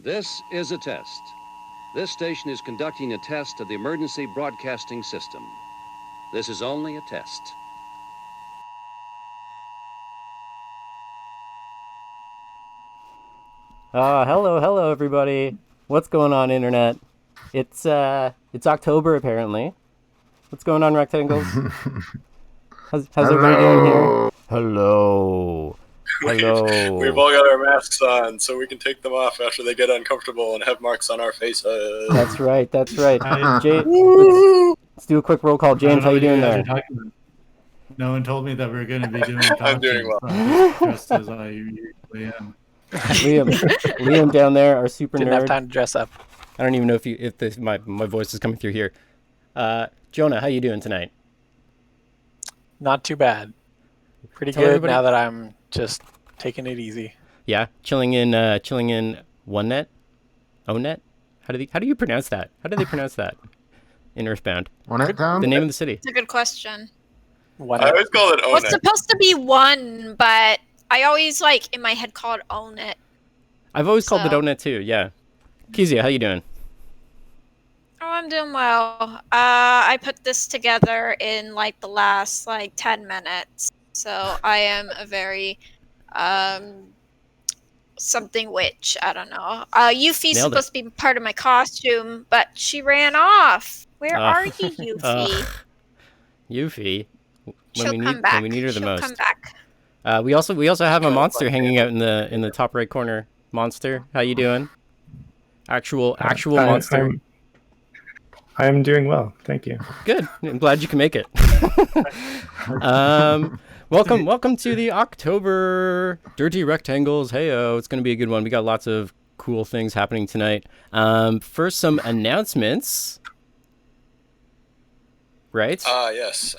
This is a test. This station is conducting a test of the emergency broadcasting system. This is only a test. Hello, everybody. What's going on, Internet? It's October, apparently. What's going on, Rectangles? How's everybody doing here? Hello. We've all got our masks on, so we can take them off after they get uncomfortable and have marks on our faces. That's right. James, let's do a quick roll call. James, how you doing there? No one told me that we are going to be doing I'm doing well. Just as I usually am. Liam down there, our super Didn't nerd. have time to dress up. I don't even know if my voice is coming through here. Jonah, how you doing tonight? Not too bad. Pretty Tell good everybody- now that I'm just taking it easy. Yeah, chilling in OneNet, ONET. How do you pronounce that? How do they pronounce that in Earthbound? OneNet The name of the city. It's a good question. I always call it Well, it's ONET. supposed to be one, but I always in my head call it own it. I've always called it So- ONET too. Yeah, Kezia, how you doing? Oh, I'm doing well. I put this together in the last 10 minutes. So I am a very something witch. I don't know. Yuffie's Nailed it. supposed to be part of my costume, but she ran off. Where are you, Yuffie? Yuffie. She'll come back. When we need her the She'll most. come back. We also have a monster hanging out in the top right corner. Monster, how you doing? Actual monster. I'm doing well, thank you. Good. I'm glad you can make it. Welcome to the October Dirty Rectangles. Heyo, it's going to be a good one. We got lots of cool things happening tonight. First, some announcements. Right? Yes.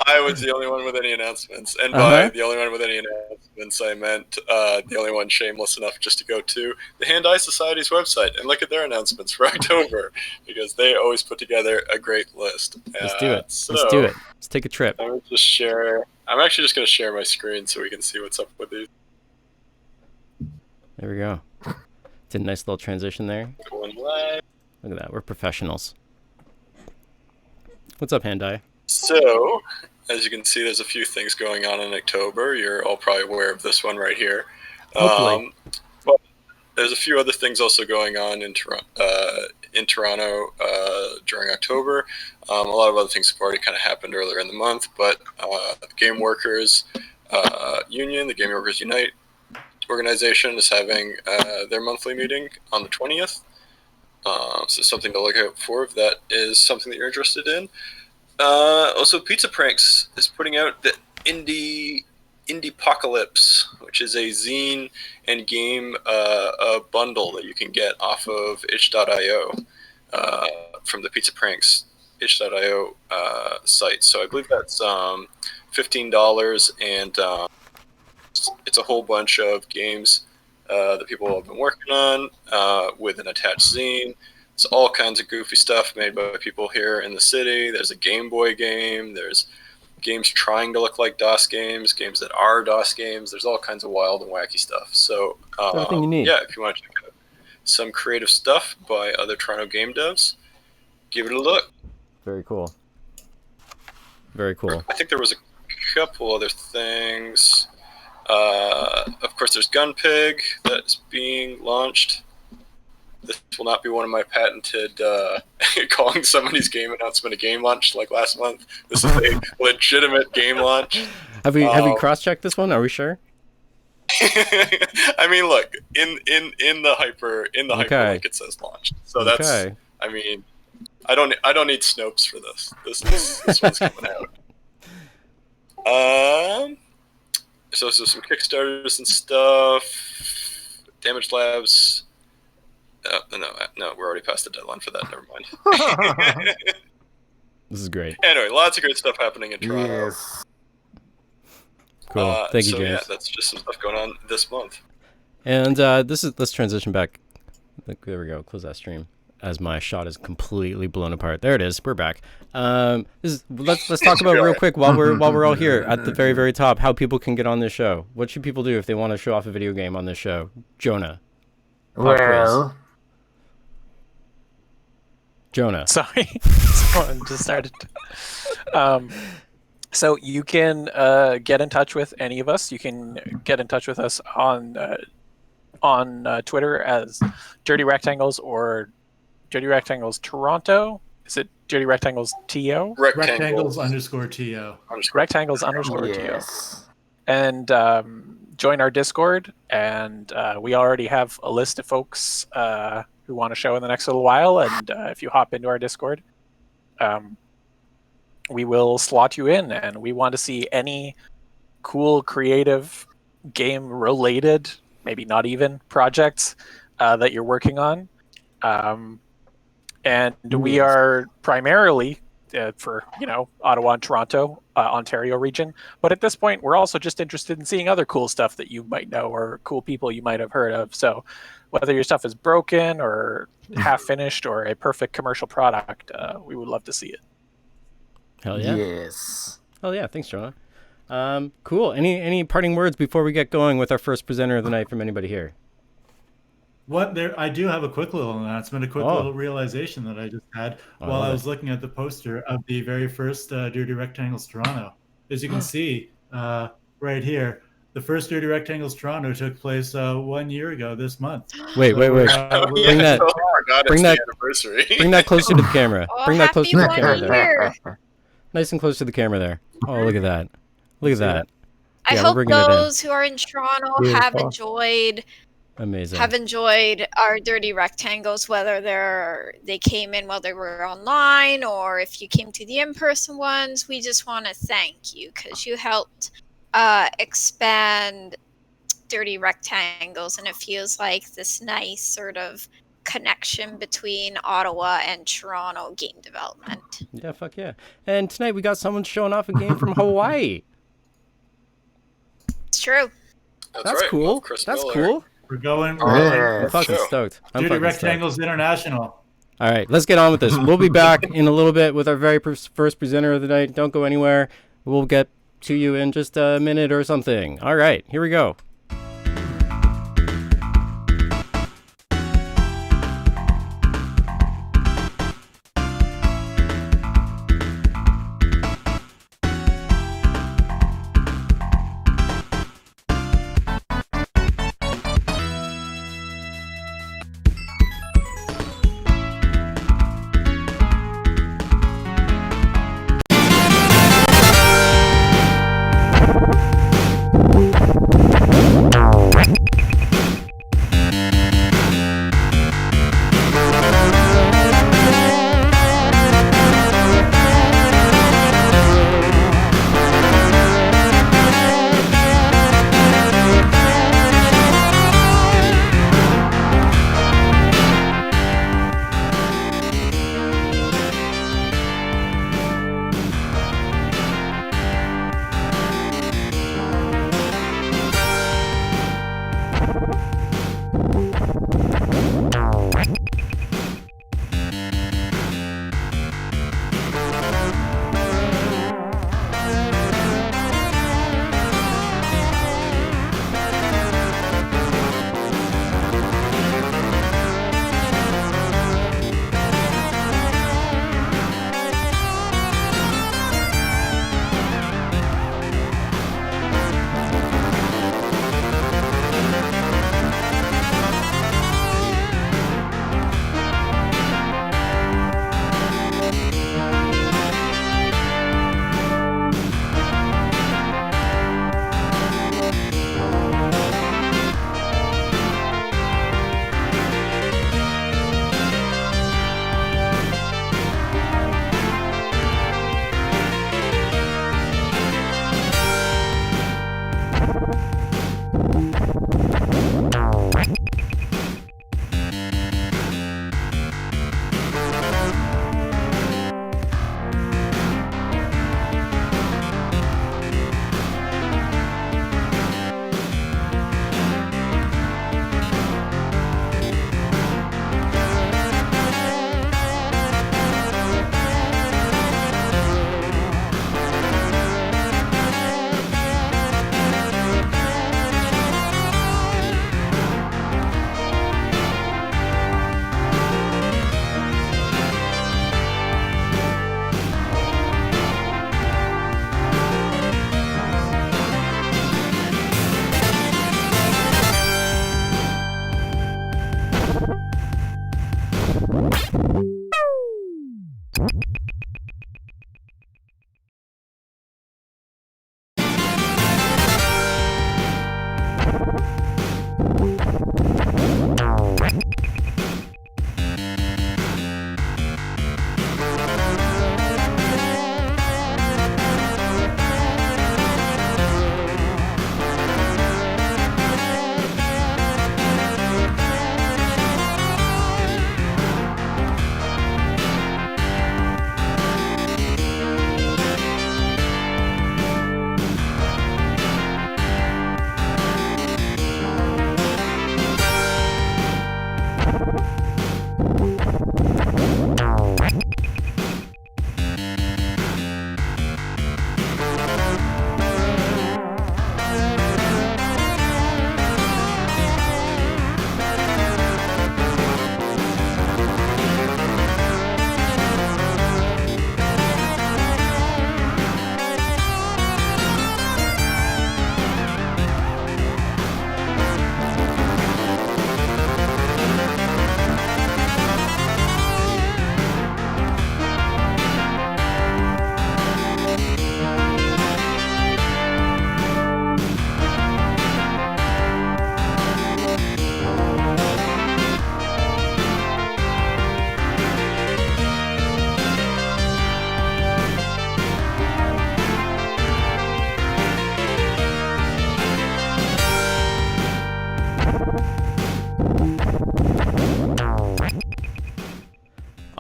I was the only one with any announcements. And by the only one with any announcements, I meant the only one shameless enough just to go to the Hand-Eye Society's website and look at their announcements for October, because they always put together a great list. Let's do it. So Let's do it. Let's take a trip. I'm actually just going to share my screen so we can see what's up with these. There we go. Did a nice little transition there. Going live. Look at that. We're professionals. What's up, Hand-Eye? So, as you can see, there's a few things going on in October. You're all probably aware of this one right here. Hopefully. But there's a few other things also going on in Toronto during October. A lot of other things have already kind of happened earlier in the month, but the Game Workers Union, the Game Workers Unite organization, is having their monthly meeting on the 20th. So something to look out for if that is something that you're interested in. Also, Pizza Pranks is putting out the Indiepocalypse, which is a zine and game bundle that you can get off of itch.io from the Pizza Pranks itch.io site. So I believe that's $15, and it's a whole bunch of games that people have been working on with an attached zine. It's all kinds of goofy stuff made by people here in the city. There's a Game Boy game. There's games trying to look like DOS games, games that are DOS games. There's all kinds of wild and wacky stuff. So, everything you need. Yeah, if you want to check out some creative stuff by other Toronto game devs, give it a look. Very cool. Very cool. I think there was a couple other things. Of course, there's Gunpig that's being launched. This will not be one of my patented calling somebody's game announcement a game launch like last month. This is a legitimate game launch. Have we cross-checked this one? Are we sure? I mean, look, in the hyperlink it says launch. So that's Okay. I mean, I don't need Snopes for this. This one's coming out. So some Kickstarters and stuff. Damage Labs. No, we're already past the deadline for that. Never mind. This is great. Anyway, lots of great stuff happening in Toronto. Yes. Cool. Thank you, so James. yeah, that's just some stuff going on this month. And let's transition back. There we go. Close that stream. As my shot is completely blown apart. There it is. We're back. Let's talk about real quick while we're all here at the very, very top how people can get on this show. What should people do if they want to show off a video game on this show? Jonah. Pop quiz. Well, Jonah. Sorry, someone just started. So you can get in touch with any of us. You can get in touch with us on Twitter as Dirty Rectangles or Dirty Rectangles Toronto. Is it Dirty Rectangles TO? Rectangles underscore TO. Rectangles underscore TO. yes. And join our Discord. And we already have a list of folks who want to show in the next little while. And if you hop into our Discord, we will slot you in. And we want to see any cool, creative, game-related, maybe not even, projects that you're working on. And we are primarily for, Ottawa and Toronto, Ontario region. But at this point, we're also just interested in seeing other cool stuff that you might know or cool people you might have heard of. So whether your stuff is broken or half finished or a perfect commercial product, we would love to see it. Hell yeah. Yes. Hell yeah. Thanks, Jonah. Cool. Any parting words before we get going with our first presenter of the night from anybody here? I do have a quick little announcement, a quick little realization that I just had while I was looking at the poster of the very first Dirty Rectangles Toronto. As you can see right here, the first Dirty Rectangles Toronto took place 1 year ago this month. Wait. Bring that. Bring that. Anniversary. Bring that closer to the camera. Oh, Bring that happy closer to the 1 camera there. year. Nice and close to the camera there. Oh, look at that. Look at that. I Yeah, we're hope bringing it in. those who are in Toronto have Beautiful. Amazing. our Dirty Rectangles, whether they came in while they were online or if you came to the in-person ones. We just want to thank you because you helped expand Dirty Rectangles, and it feels like this nice sort of connection between Ottawa and Toronto game development. Yeah, fuck yeah. And tonight we got someone showing off a game from Hawaii. It's true. That's right. cool. Chris That's Miller. cool. We're going I'm Yes. fucking Sure. stoked. I'm Dirty fucking Rectangles International. stoked. All right, let's get on with this. We'll be back in a little bit with our very first presenter of the night. Don't go anywhere. We'll get to you in just a minute or something. All right, here we go.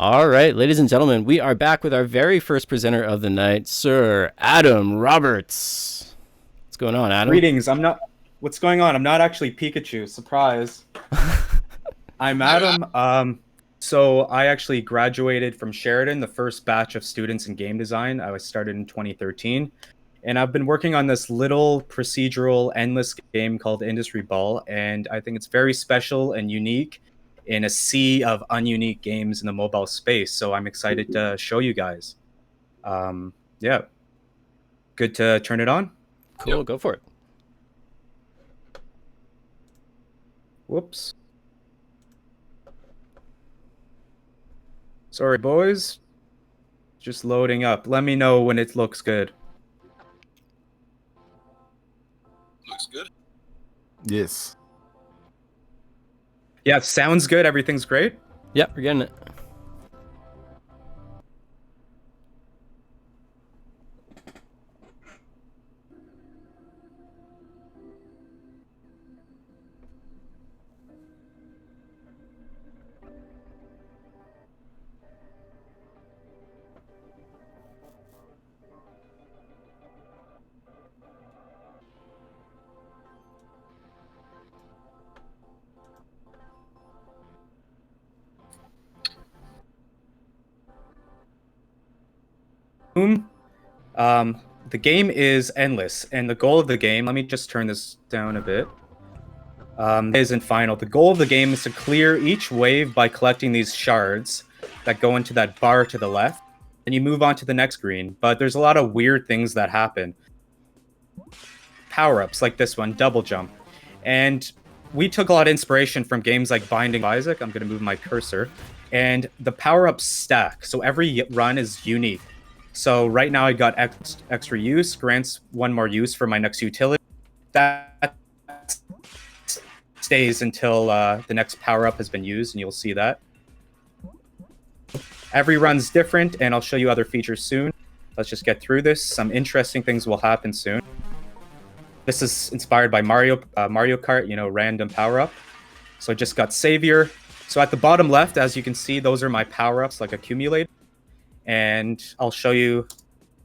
All right, ladies and gentlemen, we are back with our very first presenter of the night, Sir Adam Roberts. What's going on, Adam? Greetings. What's going on? I'm not actually Pikachu. Surprise. I'm Adam. So I actually graduated from Sheridan, the first batch of students in game design. I was started in 2013. And I've been working on this little procedural endless game called Industry Ball. And I think it's very special and unique in a sea of ununique games in the mobile space. So I'm excited to show you guys. Yeah. Good to turn it on? Cool, Go for it. Whoops. Sorry, boys. Just loading up. Let me know when it looks good. Looks good. Yes. Yeah, sounds good. Everything's great. Yep, we're getting it. The game is endless, and the goal of the game, let me just turn this down a bit, isn't final. The goal of the game is to clear each wave by collecting these shards that go into that bar to the left, and you move on to the next green. But there's a lot of weird things that happen. Power-ups like this one, double jump. And we took a lot of inspiration from games like Binding of Isaac. I'm going to move my cursor. And the power-ups stack, so every run is unique. So right now I got extra use, grants one more use for my next utility. That stays until the next power-up has been used, and you'll see that. Every run's different, and I'll show you other features soon. Let's just get through this. Some interesting things will happen soon. This is inspired by Mario Kart, random power-up. So I just got Savior. So at the bottom left, as you can see, those are my power-ups, like accumulated. And I'll show you.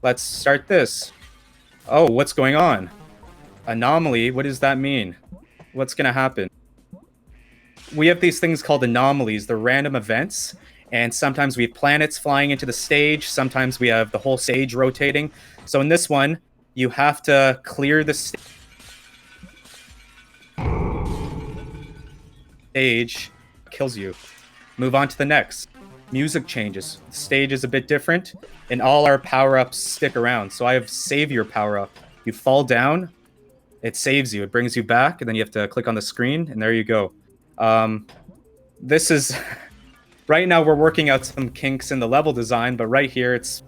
Let's start this. Oh, what's going on? Anomaly, what does that mean? What's going to happen? We have these things called anomalies. They're random events. And sometimes we have planets flying into the stage. Sometimes we have the whole stage rotating. So in this one, you have to clear the stage. Kills you. Move on to the next. Music changes. The stage is a bit different, and all our power-ups stick around. So I have Savior power-up. You fall down, it saves you. It brings you back, and then you have to click on the screen, and there you go. This is... Right now, we're working out some kinks in the level design, but right here, it's...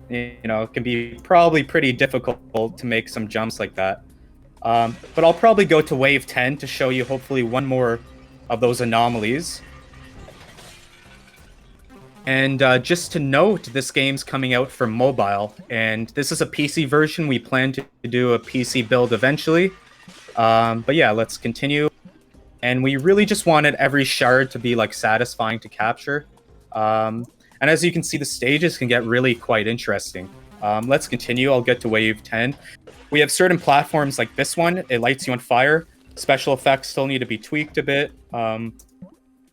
it can be probably pretty difficult to make some jumps like that. But I'll probably go to Wave 10 to show you, hopefully, one more of those anomalies. And just to note, this game's coming out for mobile, and this is a PC version. We plan to do a PC build eventually. But yeah, let's continue. And we really just wanted every shard to be satisfying to capture. And as you can see, the stages can get really quite interesting. Let's continue. I'll get to Wave 10. We have certain platforms like this one. It lights you on fire. Special effects still need to be tweaked a bit.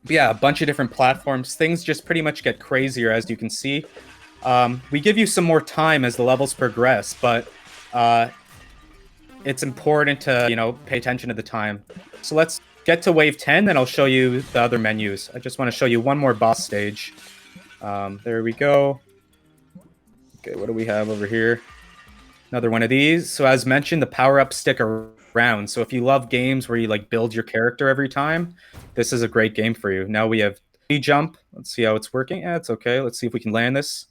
But yeah, a bunch of different platforms. Things just pretty much get crazier, as you can see. We give you some more time as the levels progress, but it's important to, pay attention to the time. So let's get to Wave 10, then I'll show you the other menus. I just want to show you one more boss stage. There we go. Okay, what do we have over here? Another one of these. So as mentioned, the power-ups stick around. So if you love games where you build your character every time, this is a great game for you. Now we have jump. Let's see how it's working. Yeah, it's okay. Let's see if we can land this.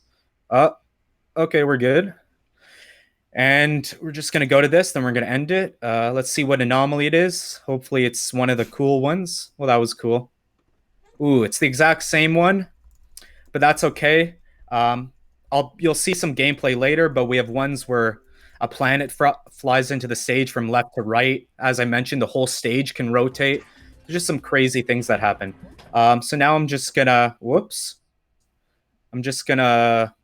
Okay, we're good. And we're just going to go to this, then we're going to end it. Let's see what anomaly it is. Hopefully it's one of the cool ones. Well, that was cool. Ooh, it's the exact same one, but that's okay. You'll see some gameplay later, but we have ones where a planet flies into the stage from left to right. As I mentioned, the whole stage can rotate. There's just some crazy things that happen. So now I'm just gonna, whoops. I'm just gonna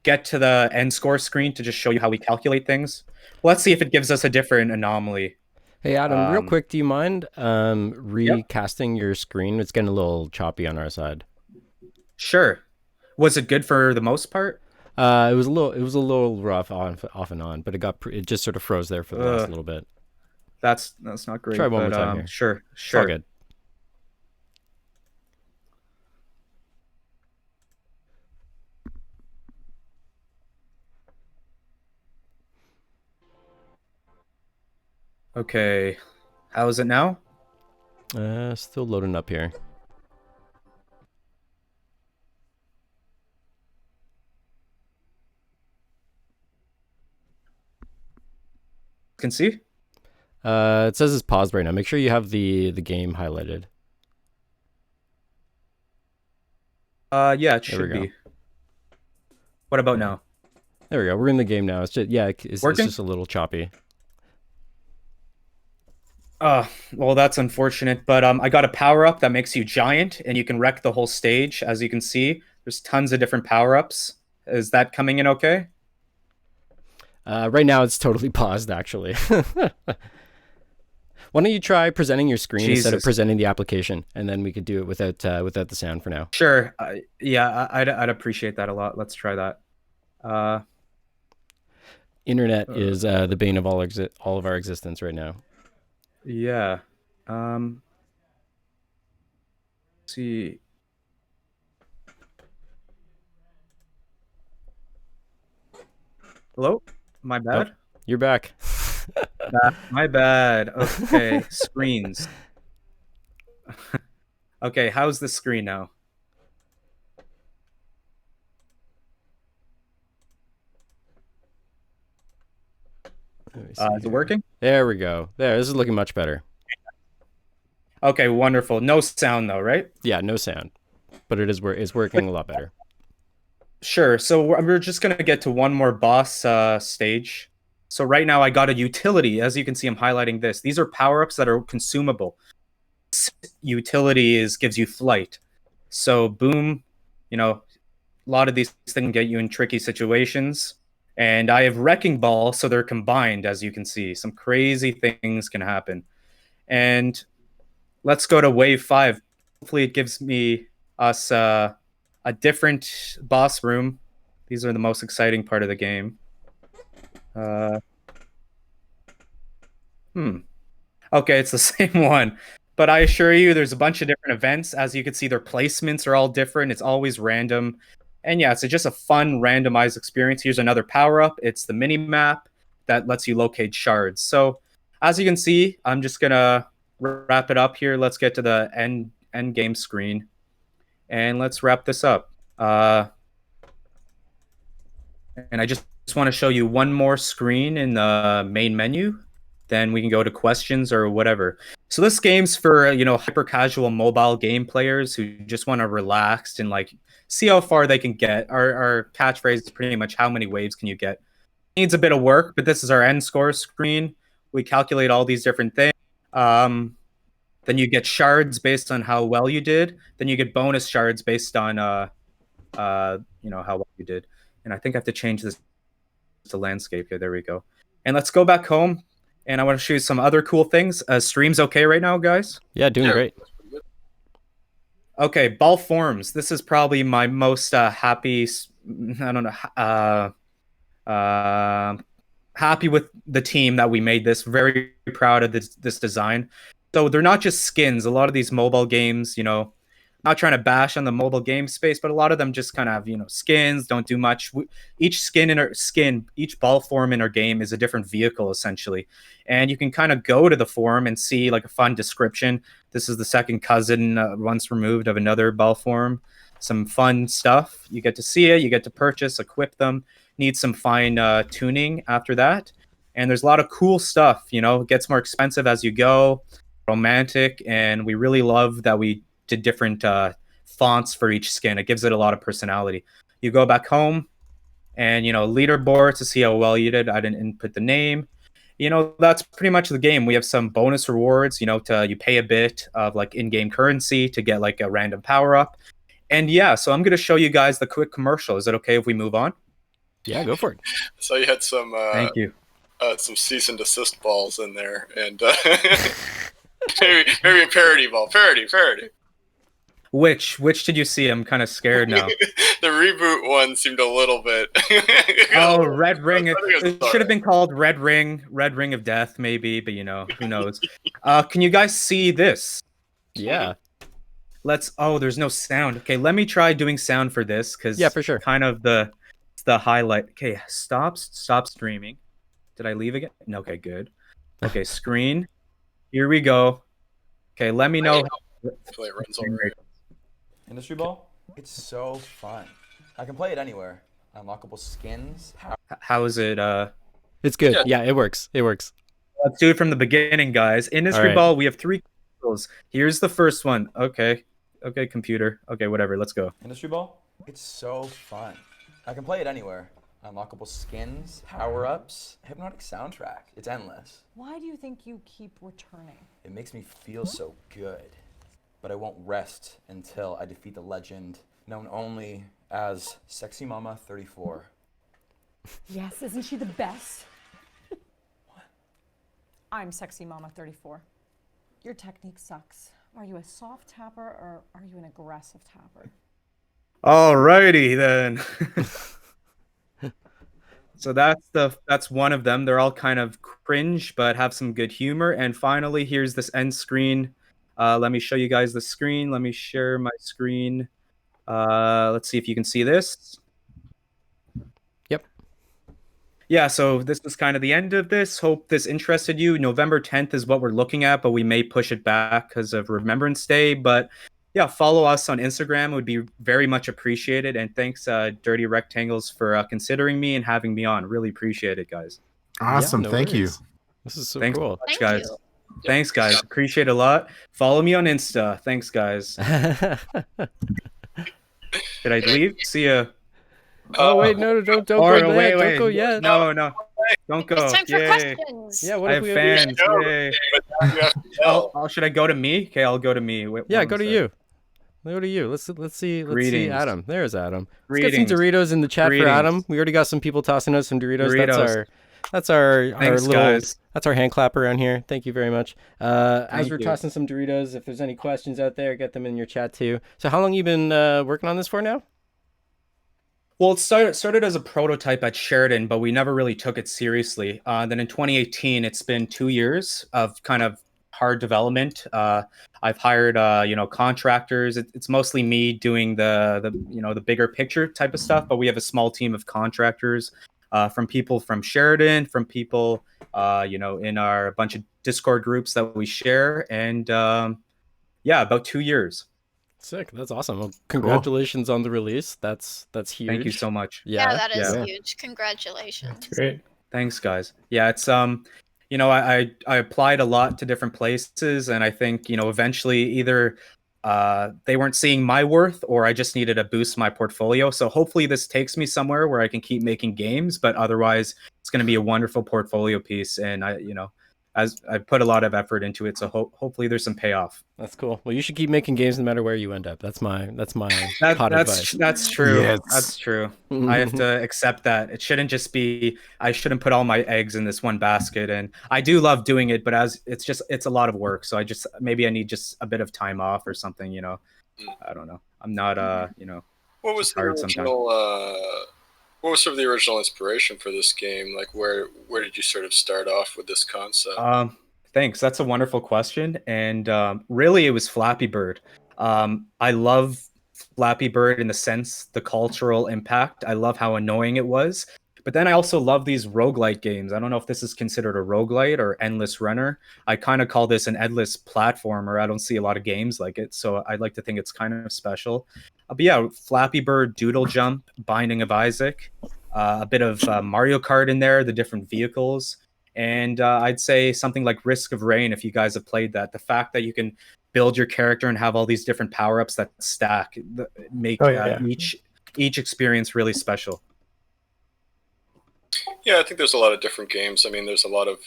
get to the end score screen to just show you how we calculate things. Let's see if it gives us a different anomaly. Hey Adam, real quick, do you mind recasting your screen? It's getting a little choppy on our side. Sure. Was it good for the most part? It was a little rough off and on, but it just sort of froze there for the last little bit. That's not great. Try one more time here. Sure. It's all good. Okay. How is it now? Still loading up here. Can see? It says it's paused right now. Make sure you have the game highlighted. Yeah, it should be. What about now? There we go. We're in the game now. It's just it's just a little choppy. Well, that's unfortunate, but I got a power-up that makes you giant, and you can wreck the whole stage. As you can see, there's tons of different power-ups. Is that coming in okay? Right now, it's totally paused, actually. Why don't you try presenting your screen instead of presenting the application, and then we could do it without the sound for now. Sure. Yeah, I'd appreciate that a lot. Let's try that. Internet is the bane of all of our existence right now. Yeah. Let's see. Hello? My bad? Oh, you're back. My bad. Okay, screens. Okay, how's the screen now? Is it working? There we go. There, this is looking much better. Okay, wonderful. No sound though, right? Yeah, no sound, but it's working a lot better. Sure. So we're just gonna get to one more boss stage. So right now I got a utility. As you can see, I'm highlighting this. These are power-ups that are consumable. Utility gives you flight. So boom, a lot of these things get you in tricky situations. And I have Wrecking Ball, so they're combined, as you can see. Some crazy things can happen. And let's go to Wave 5. Hopefully it gives us a different boss room. These are the most exciting part of the game. Okay, it's the same one. But I assure you, there's a bunch of different events. As you can see, their placements are all different. It's always random. And yeah, it's just a fun randomized experience. Here's another power-up. It's the mini-map that lets you locate shards. So as you can see, I'm just going to wrap it up here. Let's get to the end game screen. And let's wrap this up. And I just want to show you one more screen in the main menu. Then we can go to questions or whatever. So this game's for, hyper casual mobile game players who just want to relax and see how far they can get. Our catchphrase is pretty much how many waves can you get. It needs a bit of work, but this is our end score screen. We calculate all these different things. Then you get shards based on how well you did. Then you get bonus shards based on how well you did. And I think I have to change this to landscape here. There we go. And let's go back home. And I want to show you some other cool things. Stream's okay right now, guys? Yeah, doing great. Okay, ball forms. This is probably my most happy. I don't know. Happy with the team that we made this. Very proud of this design. So they're not just skins. A lot of these mobile games, not trying to bash on the mobile game space, but a lot of them just kind of have, skins, don't do much. Each each ball form in our game is a different vehicle, essentially. And you can kind of go to the form and see a fun description. This is the second cousin once removed of another ball form. Some fun stuff. You get to see it, you get to purchase, equip them, need some fine tuning after that. And there's a lot of cool stuff, it gets more expensive as you go, romantic, and we really love that we did different fonts for each skin. It gives it a lot of personality. You go back home and, leaderboard to see how well you did. I didn't input the name. That's pretty much the game. We have some bonus rewards, you pay a bit of in-game currency to get a random power-up. And yeah, so I'm going to show you guys the quick commercial. Is it okay if we move on? Yeah, go for it. So you had some Thank you. Some cease and desist balls in there, and maybe a parody ball. Parody. Which did you see? I'm kind of scared now. The reboot one seemed a little bit. Oh, Red Ring. It should have been called Red Ring of Death, maybe, but who knows? Can you guys see this? Yeah. Oh, there's no sound. Okay, let me try doing sound for this, because Yeah, for sure. Kind of the highlight. Okay, stop streaming. Did I leave again? No, okay, good. Okay, screen. Here we go. Okay, let me know. Hopefully it runs already. Industry Ball? It's so fun. I can play it anywhere. Unlockable skins. How is it? It's good. Yeah, it works. Let's do it from the beginning, guys. Industry Ball, we have 3 controls. Here's the first one. Okay, computer. Okay, whatever. Let's go. Industry Ball? It's so fun. I can play it anywhere. Unlockable skins, power-ups, hypnotic soundtrack. It's endless. Why do you think you keep returning? It makes me feel so good. But I won't rest until I defeat the legend known only as Sexy Mama 34. Yes, isn't she the best? What? I'm Sexy Mama 34. Your technique sucks. Are you a soft tapper or are you an aggressive tapper? Alrighty then. So that's one of them. They're all kind of cringe, but have some good humor. And finally, here's this end screen. Let me show you guys the screen. Let me share my screen. Let's see if you can see this. Yep. Yeah, so this was kind of the end of this. Hope this interested you. November 10th is what we're looking at, but we may push it back because of Remembrance Day. But yeah, follow us on Instagram. It would be very much appreciated. And thanks, Dirty Rectangles, for considering me and having me on. Really appreciate it, guys. Awesome. Thank you. This is so Thanks cool. Much, guys. Thanks, guys. Appreciate it a lot. Follow me on Insta. Thanks, guys. Did I leave? See ya. Oh wait, no, don't go yet. Don't go yet. No, don't go. It's time for questions. Yeah, what I if have we fans. Yay. Should I go to me? Okay, I'll go to me. Wait, yeah, go to you. Go to you. Let's see Adam. There's Adam. Let's get some Greetings. Doritos in the chat Greetings. for Adam. We already got some people tossing us some Doritos. That's our Thanks, little guys. that's our hand clap around here. Thank you very much. As Thank we're you. tossing some Doritos, if there's any questions out there, get them in your chat too. So how long you been working on this for now? Well, it started as a prototype at Sheridan, but we never really took it seriously. Then in 2018, it's been 2 years of kind of hard development. I've hired contractors. It's mostly me doing the bigger picture type of stuff, but we have a small team of contractors from people from Sheridan, from people in our bunch of Discord groups that we share, and about 2 years. Sick. That's awesome. Well, congratulations on the release. That's huge. Thank you so much. Yeah, that is huge. Congratulations. That's great. Thanks, guys. Yeah, it's I applied a lot to different places, and I think eventually either they weren't seeing my worth, or I just needed to boost my portfolio. So hopefully this takes me somewhere where I can keep making games, but otherwise it's going to be a wonderful portfolio piece, and as I put a lot of effort into it, so hopefully there's some payoff. That's cool. Well, you should keep making games no matter where you end up. That's my hot advice. That's true. Yes. That's true. I have to accept that. It shouldn't just be, I shouldn't put all my eggs in this one basket. And I do love doing it, but it's a lot of work. So maybe I need just a bit of time off or something, I don't know. I'm not, What was the tired original? What was sort of the original inspiration for this game? Like, where did you sort of start off with this concept? Thanks. That's a wonderful question. And really, it was Flappy Bird. I love Flappy Bird in the sense, the cultural impact. I love how annoying it was. But then I also love these roguelite games. I don't know if this is considered a roguelite or endless runner. I kind of call this an endless platformer. I don't see a lot of games like it, so I'd like to think it's kind of special. But yeah, Flappy Bird, Doodle Jump, Binding of Isaac, a bit of Mario Kart in there, the different vehicles. And I'd say something like Risk of Rain, if you guys have played that. The fact that you can build your character and have all these different power-ups that stack make each experience really special. Yeah, I think there's a lot of different games. I mean, there's a lot of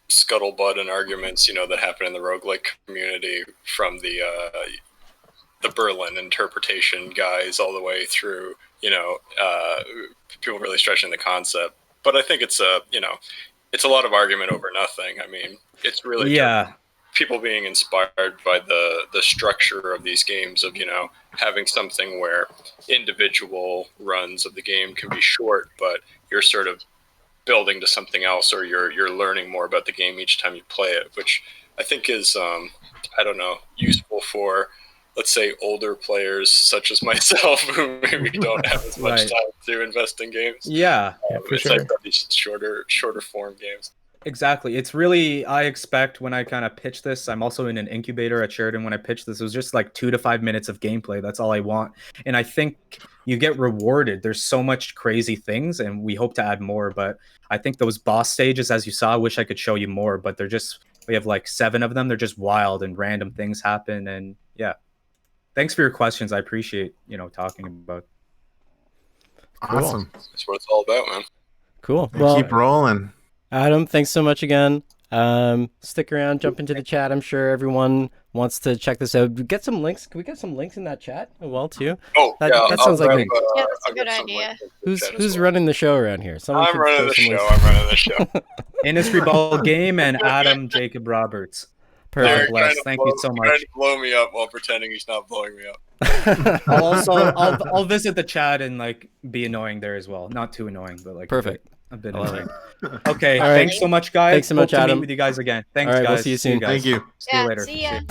scuttlebutt and arguments, that happen in the roguelike community from the the Berlin interpretation guys all the way through, people really stretching the concept. But I think it's it's a lot of argument over nothing. I mean, it's really people being inspired by the structure of these games of, having something where individual runs of the game can be short, but you're sort of building to something else, or you're learning more about the game each time you play it, which I think is, useful for, let's say, older players such as myself who maybe don't have as much time to invest in games. For sure. Like these shorter form games. Exactly. It's really, I expect when I kind of pitch this, I'm also in an incubator at Sheridan. When I pitched this, it was just like 2 to 5 minutes of gameplay. That's all I want. And I think you get rewarded. There's so much crazy things, and we hope to add more. But I think those boss stages, as you saw, I wish I could show you more, but we have like 7 of them. They're just wild and random things happen. And yeah, thanks for your questions. I appreciate, talking about. Awesome. That's what it's all about, man. Cool. Well, keep rolling. Adam, thanks so much again. Stick around, jump into the chat. I'm sure everyone wants to check this out. Get some links. Can we get some links in that chat as well too? That sounds like that's a good idea. Who's running the show around here? I'm running the show. Industry Ball Game and Adam Jacob Roberts. Perfect. Thank you so much. Trying to blow me up while pretending he's not blowing me up. I'll visit the chat and be annoying there as well. Not too annoying, but perfect. A bit annoying. Okay, all right. Thanks so much, guys. Thanks so much, Hope to Adam. meet with you guys again. Thanks, all right, guys. We'll see you soon. Thank you. See you later. See ya.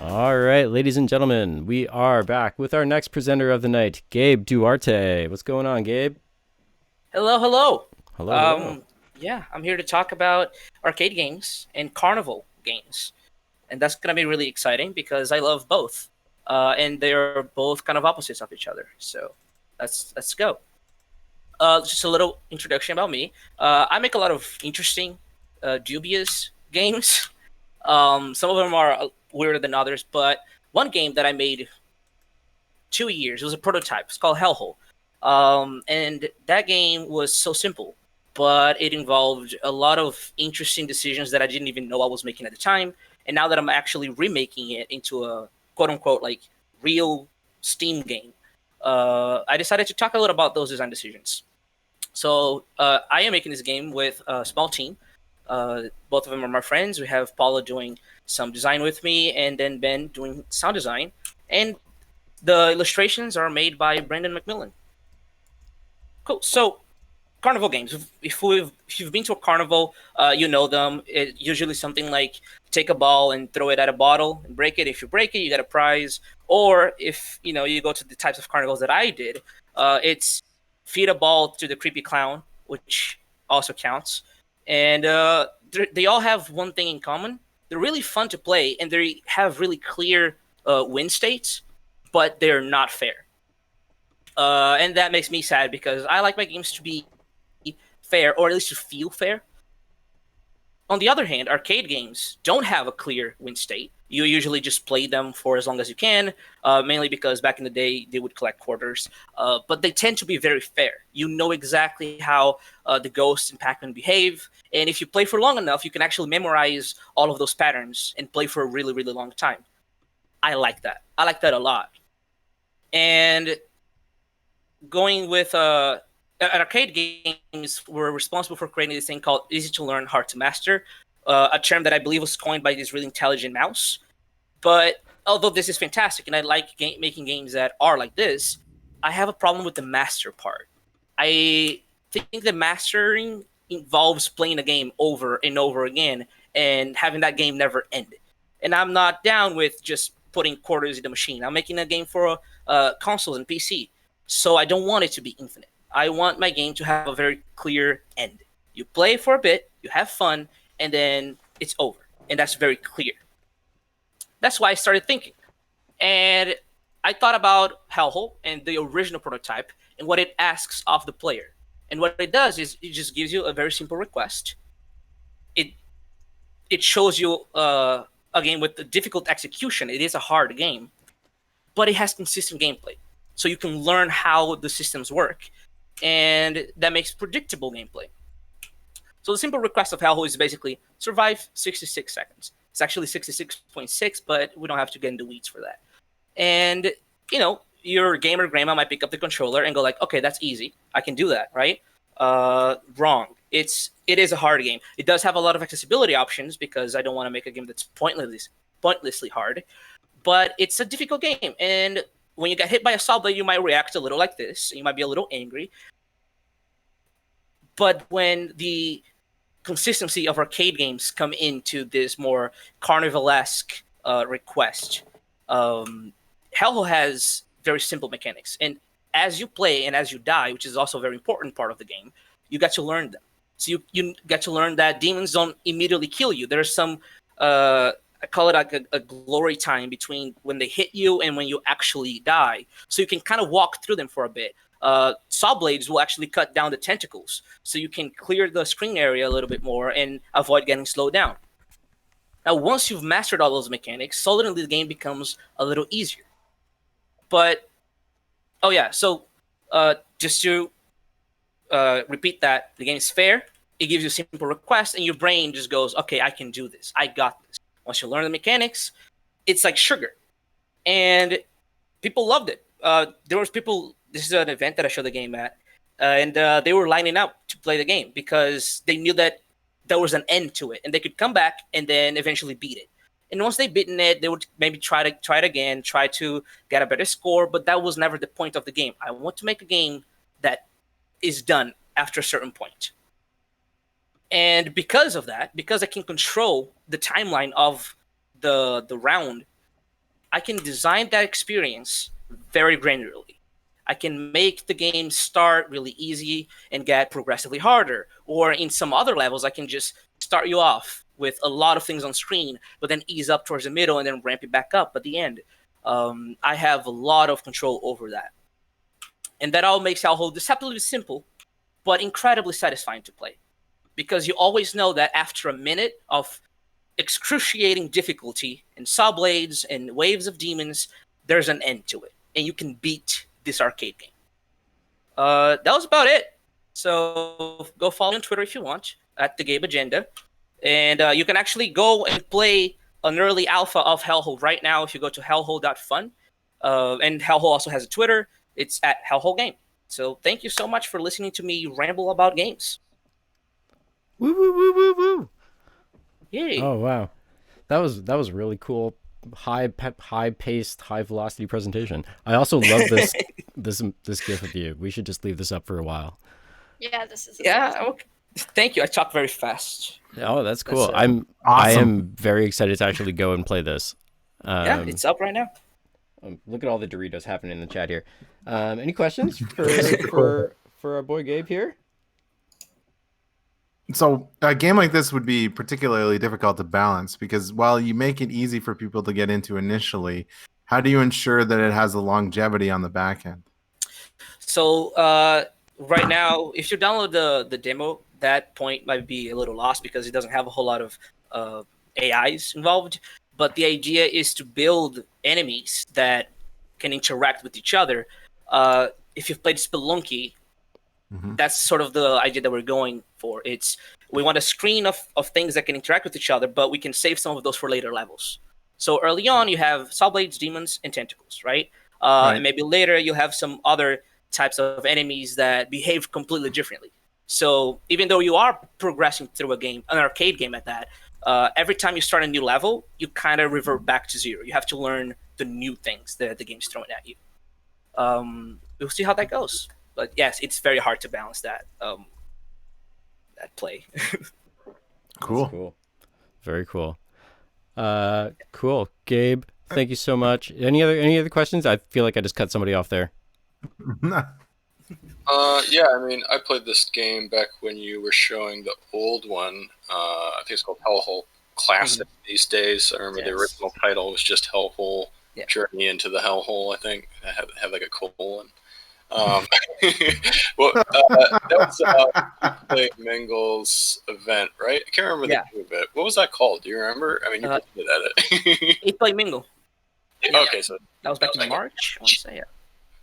All right, ladies and gentlemen, we are back with our next presenter of the night, Gabe Duarte. What's going on, Gabe? Hello, hello. Hello. Yeah, I'm here to talk about arcade games and carnival games. And that's going to be really exciting because I love both. And they're both kind of opposites of each other. So let's go. Just a little introduction about me. I make a lot of interesting, dubious games. Some of them are weirder than others, but one game that I made 2 years, it was a prototype. It's called Hellhole. And that game was so simple, but it involved a lot of interesting decisions that I didn't even know I was making at the time. And now that I'm actually remaking it into a quote unquote like real Steam game, I decided to talk a little about those design decisions. So I am making this game with a small team. Both of them are my friends. We have Paula doing some design with me, and then Ben doing sound design. And the illustrations are made by Brendan McMillan. Cool. So, carnival games. If you've been to a carnival, you know them. It's usually something like take a ball and throw it at a bottle and break it. If you break it, you get a prize. Or if you go to the types of carnivals that I did, it's feed a ball to the creepy clown, which also counts. And they all have one thing in common. They're really fun to play, and they have really clear win states, but they're not fair. And that makes me sad because I like my games to be fair, or at least to feel fair. On the other hand, arcade games don't have a clear win state. You usually just play them for as long as you can, mainly because back in the day, they would collect quarters. But they tend to be very fair. You know exactly how the Ghosts and Pac-Man behave. And if you play for long enough, you can actually memorize all of those patterns and play for a really, really long time. I like that. I like that a lot. And going with arcade games, were responsible for creating this thing called easy to learn, hard to master, a term that I believe was coined by this really intelligent mouse. But although this is fantastic and I like making games that are like this, I have a problem with the master part. I think the mastering involves playing a game over and over again and having that game never end. And I'm not down with just putting quarters in the machine. I'm making a game for consoles and PC, so I don't want it to be infinite. I want my game to have a very clear end. You play for a bit, you have fun, and then it's over. And that's very clear. That's why I started thinking. And I thought about Hellhole and the original prototype and what it asks of the player. And what it does is it just gives you a very simple request. It shows you a game with a difficult execution. It is a hard game, but it has consistent gameplay. So you can learn how the systems work. And that makes predictable gameplay. So the simple request of Hellhole is basically survive 66 seconds. It's actually 66.6, but we don't have to get into weeds for that. And, your gamer grandma might pick up the controller and go like, okay, that's easy. I can do that, right? Wrong. It is a hard game. It does have a lot of accessibility options because I don't want to make a game that's pointlessly hard. But it's a difficult game. And when you get hit by a saw blade, you might react a little like this. You might be a little angry. But when the consistency of arcade games come into this more carnivalesque request, Hellhole has very simple mechanics. And as you play and as you die, which is also a very important part of the game, you get to learn them. So you get to learn that demons don't immediately kill you. There's some, I call it like a glory time between when they hit you and when you actually die. So you can kind of walk through them for a bit. Saw blades will actually cut down the tentacles, so you can clear the screen area a little bit more and avoid getting slowed down. Now, once you've mastered all those mechanics, suddenly the game becomes a little easier. But, so just to repeat that, the game is fair, it gives you a simple request, and your brain just goes, okay, I can do this, I got this. Once you learn the mechanics, it's like sugar. And people loved it. There was people, this is an event that I showed the game at, and they were lining up to play the game because they knew that there was an end to it, and they could come back and then eventually beat it. And once they've beaten it, they would maybe try it again, try to get a better score, but that was never the point of the game. I want to make a game that is done after a certain point. And because of that, because I can control the timeline of the round, I can design that experience very granularly. I can make the game start really easy and get progressively harder. Or in some other levels, I can just start you off with a lot of things on screen, but then ease up towards the middle and then ramp it back up at the end. I have a lot of control over that. And that all makes Hellhole deceptively simple, but incredibly satisfying to play. Because you always know that after a minute of excruciating difficulty and saw blades and waves of demons, there's an end to it. And you can beat this arcade game. That was about it. So go follow me on Twitter if you want, at The Gabe Agenda. And you can actually go and play an early alpha of Hellhole right now if you go to hellhole.fun. And Hellhole also has a Twitter. It's at Hellhole Game. So thank you so much for listening to me ramble about games. Woo woo woo woo woo. Yay. Oh wow, that was really cool. High paced, high velocity presentation. I also love this this gif of you. We should just leave this up for a while. Yeah, this is. Okay. Thank you. I talk very fast. Oh, that's cool. That's, I awesome. am very excited to actually go and play this. Yeah, it's up right now. Look at all the Doritos happening in the chat here. Any questions for our boy Gabe here? So a game like this would be particularly difficult to balance because while you make it easy for people to get into initially, how do you ensure that it has a longevity on the back end? So right now, if you download the demo, that point might be a little lost because it doesn't have a whole lot of AIs involved. But the idea is to build enemies that can interact with each other. If you've played Spelunky, that's sort of the idea that we're going for. We want a screen of things that can interact with each other, but we can save some of those for later levels. So early on, you have saw blades, demons, and tentacles, right? And maybe later you'll have some other types of enemies that behave completely differently. So even though you are progressing through a game, an arcade game at that, every time you start a new level, you kind of revert back to zero. You have to learn the new things that the game's throwing at you. We'll see how that goes. But yes, it's very hard to balance that play. Cool. That's cool. Very cool. Cool. Gabe, thank you so much. Any other questions? I feel like I just cut somebody off there. Yeah, I mean, I played this game back when you were showing the old one. I think it's called Hellhole Classic these days. I remember the original title was just Hellhole Journey into the Hellhole, I think. I had like a colon. Well, that was playing Mengel's event, right? I can't remember the name of it. What was that called? Do you remember? I mean, you played at it. It played Mingle. Okay, so that was back in March. I want to say it.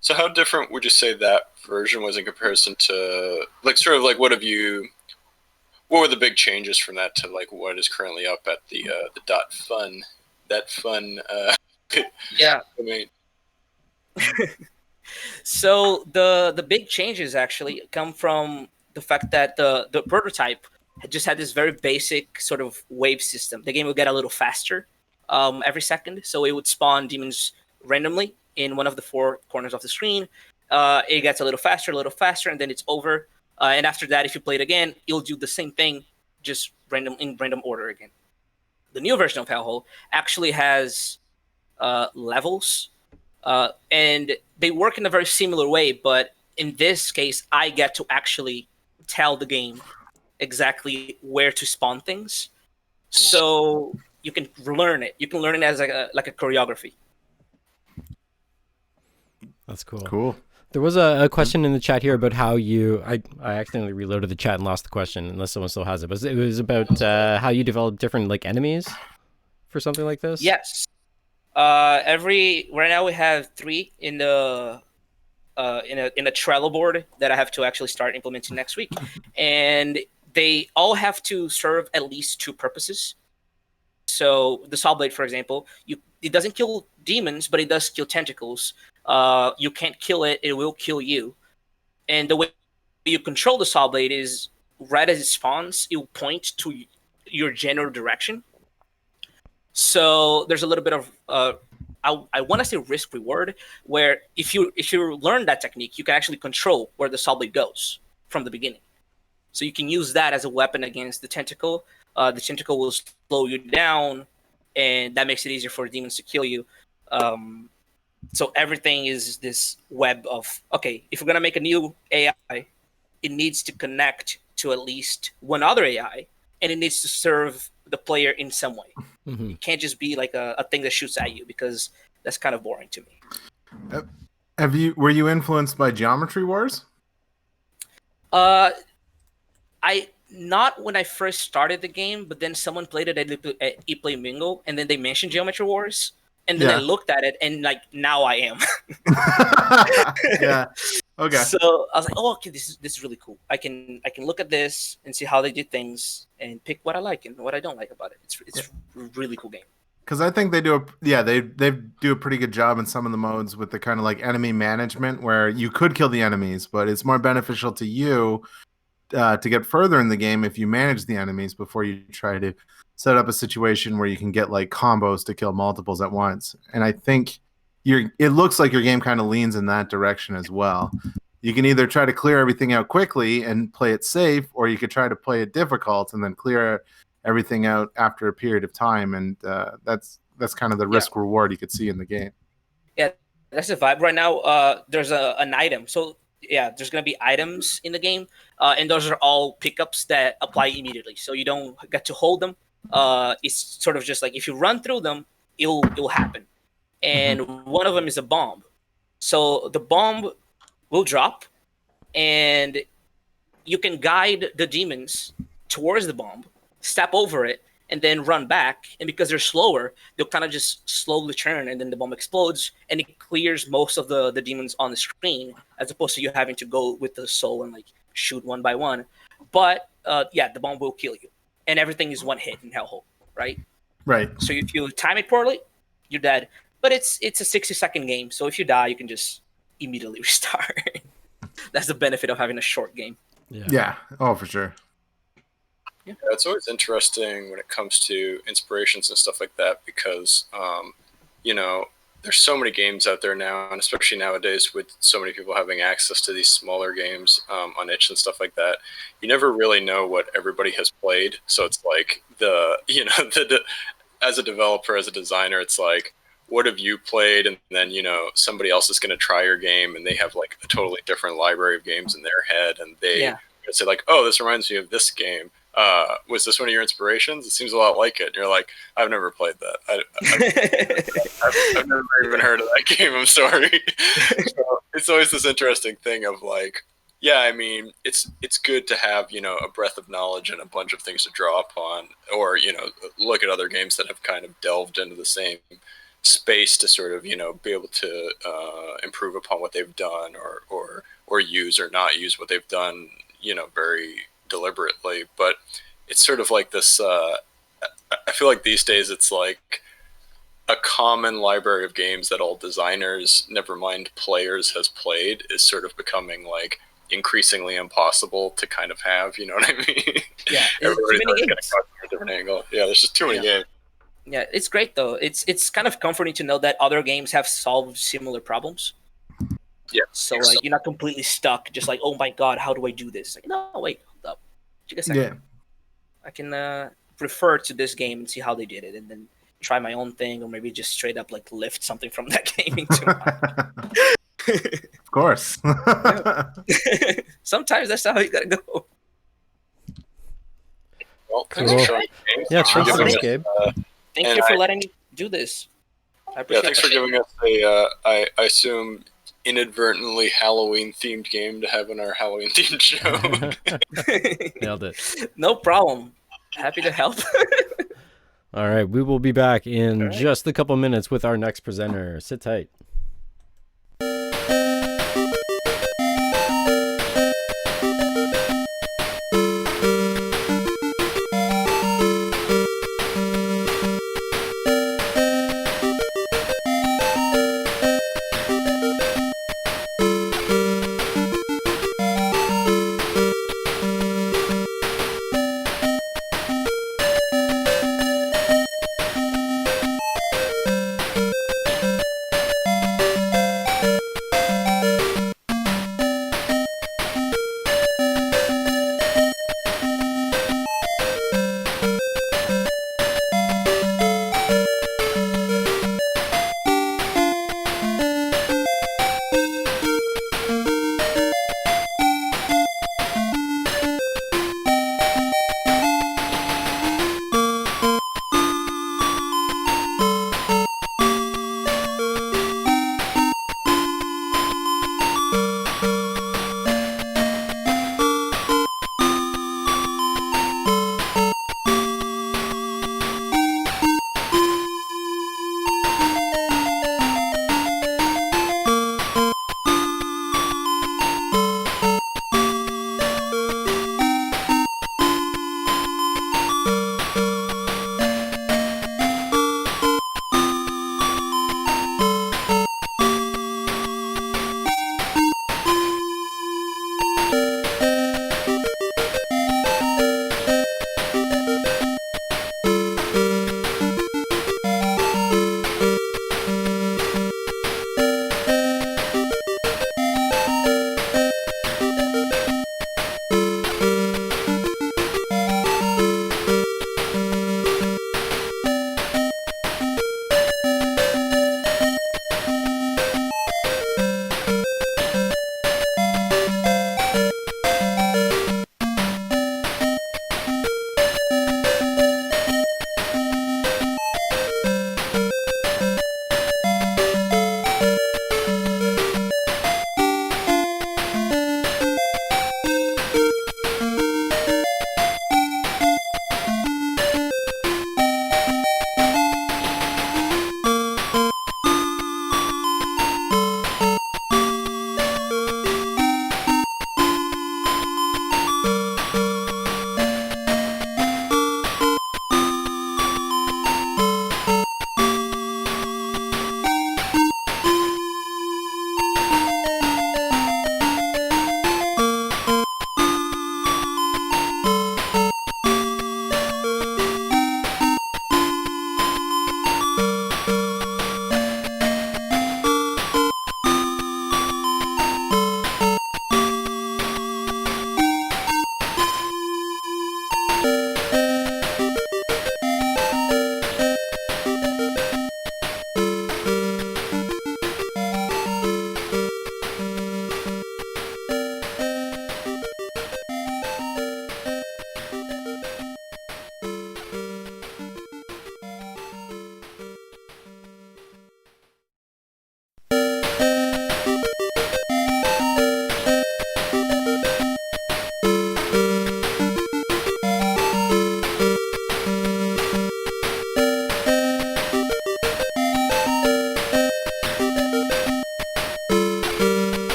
So how different would you say that version was in comparison to, like, sort of like what were the big changes from that to like what is currently up at the .fun? That fun. Yeah. I mean. So the big changes actually come from the fact that the prototype just had this very basic sort of wave system. The game would get a little faster every second, so it would spawn demons randomly in one of the four corners of the screen. It gets a little faster, and then it's over. And after that, if you play it again, it'll do the same thing, just in random order again. The new version of Hellhole actually has levels. And they work in a very similar way, but in this case, I get to actually tell the game exactly where to spawn things. So you can learn it. You can learn it as like a choreography. That's cool. Cool. There was a question in the chat here about how I accidentally reloaded the chat and lost the question, unless someone still has it. But it was about how you develop different like enemies for something like this. Yes. Right now we have 3 in the in a Trello board that I have to actually start implementing next week, and they all have to serve at least 2 purposes. So the saw blade, for example, it doesn't kill demons, but it does kill tentacles. You can't kill it; it will kill you. And the way you control the saw blade is right as it spawns, it will point to your general direction. So there's a little bit of I want to say risk reward, where if you learn that technique, you can actually control where the saw blade goes from the beginning. So you can use that as a weapon against the tentacle. The tentacle will slow you down, and that makes it easier for demons to kill you. So everything is this web of, okay, if we're going to make a new AI, it needs to connect to at least one other AI, and it needs to serve the player in some way. Mm-hmm. It can't just be like a thing that shoots at you, because that's kind of boring to me. Were you influenced by Geometry Wars? Not when I first started the game, but then someone played it at ePlay Mingle, and then they mentioned Geometry Wars, and then I looked at it, and like now I am. Yeah. Okay. So I was like, oh, okay, this is really cool. I can look at this and see how they did things and pick what I like and what I don't like about it. It's a really cool game. Because I think they do they do a pretty good job in some of the modes with the kind of like enemy management where you could kill the enemies, but it's more beneficial to you to get further in the game if you manage the enemies before you try to set up a situation where you can get like combos to kill multiples at once. And I think it looks like your game kind of leans in that direction as well. You can either try to clear everything out quickly and play it safe, or you could try to play it difficult and then clear everything out after a period of time. And that's kind of the risk reward you could see in the game. Yeah, that's the vibe right now. There's an item. So yeah, there's going to be items in the game, and those are all pickups that apply immediately. So you don't get to hold them. It's sort of just like if you run through them, it'll happen. And one of them is a bomb. So the bomb will drop, and you can guide the demons towards the bomb, step over it, and then run back. And because they're slower, they'll kind of just slowly turn, and then the bomb explodes, and it clears most of the demons on the screen, as opposed to you having to go with the soul and like shoot one by one. But the bomb will kill you, and everything is one hit in Hellhole, right? Right. So if you time it poorly, you're dead. But it's a 60-second game, so if you die, you can just immediately restart. That's the benefit of having a short game. Yeah. Oh, for sure. Yeah, it's always interesting when it comes to inspirations and stuff like that because, there's so many games out there now, and especially nowadays with so many people having access to these smaller games on itch and stuff like that, you never really know what everybody has played. So it's like as a developer, as a designer, it's like, what have you played? And then, somebody else is going to try your game and they have like a totally different library of games in their head. And they say like, oh, this reminds me of this game. Was this one of your inspirations? It seems a lot like it. And you're like, I've never played that. I've never even heard of that game. I'm sorry. So it's always this interesting thing of like, it's good to have, a breadth of knowledge and a bunch of things to draw upon, or, look at other games that have kind of delved into the same space to sort of, be able to improve upon what they've done or use or not use what they've done, very deliberately. But it's sort of like this, I feel like these days it's like a common library of games that all designers, never mind players, has played is sort of becoming like increasingly impossible to kind of have, you know what I mean? Yeah, everybody's going to come from a different angle. Yeah, there's just too many games. Yeah, it's great though. It's kind of comforting to know that other games have solved similar problems. Yeah. So like you're not completely stuck, just like, oh my god, how do I do this? Like, no, wait, hold up. Take a second. Yeah. I can refer to this game and see how they did it, and then try my own thing, or maybe just straight up like lift something from that game into mine. Of course. Sometimes that's how you gotta go. Well, thanks for showing games. Yeah, thanks, Gabe. Thank you for letting me do this. I appreciate thanks for giving us I assume, inadvertently Halloween-themed game to have in our Halloween-themed show. Nailed it. No problem. Happy to help. All right, we will be back in just a couple minutes with our next presenter. Sit tight.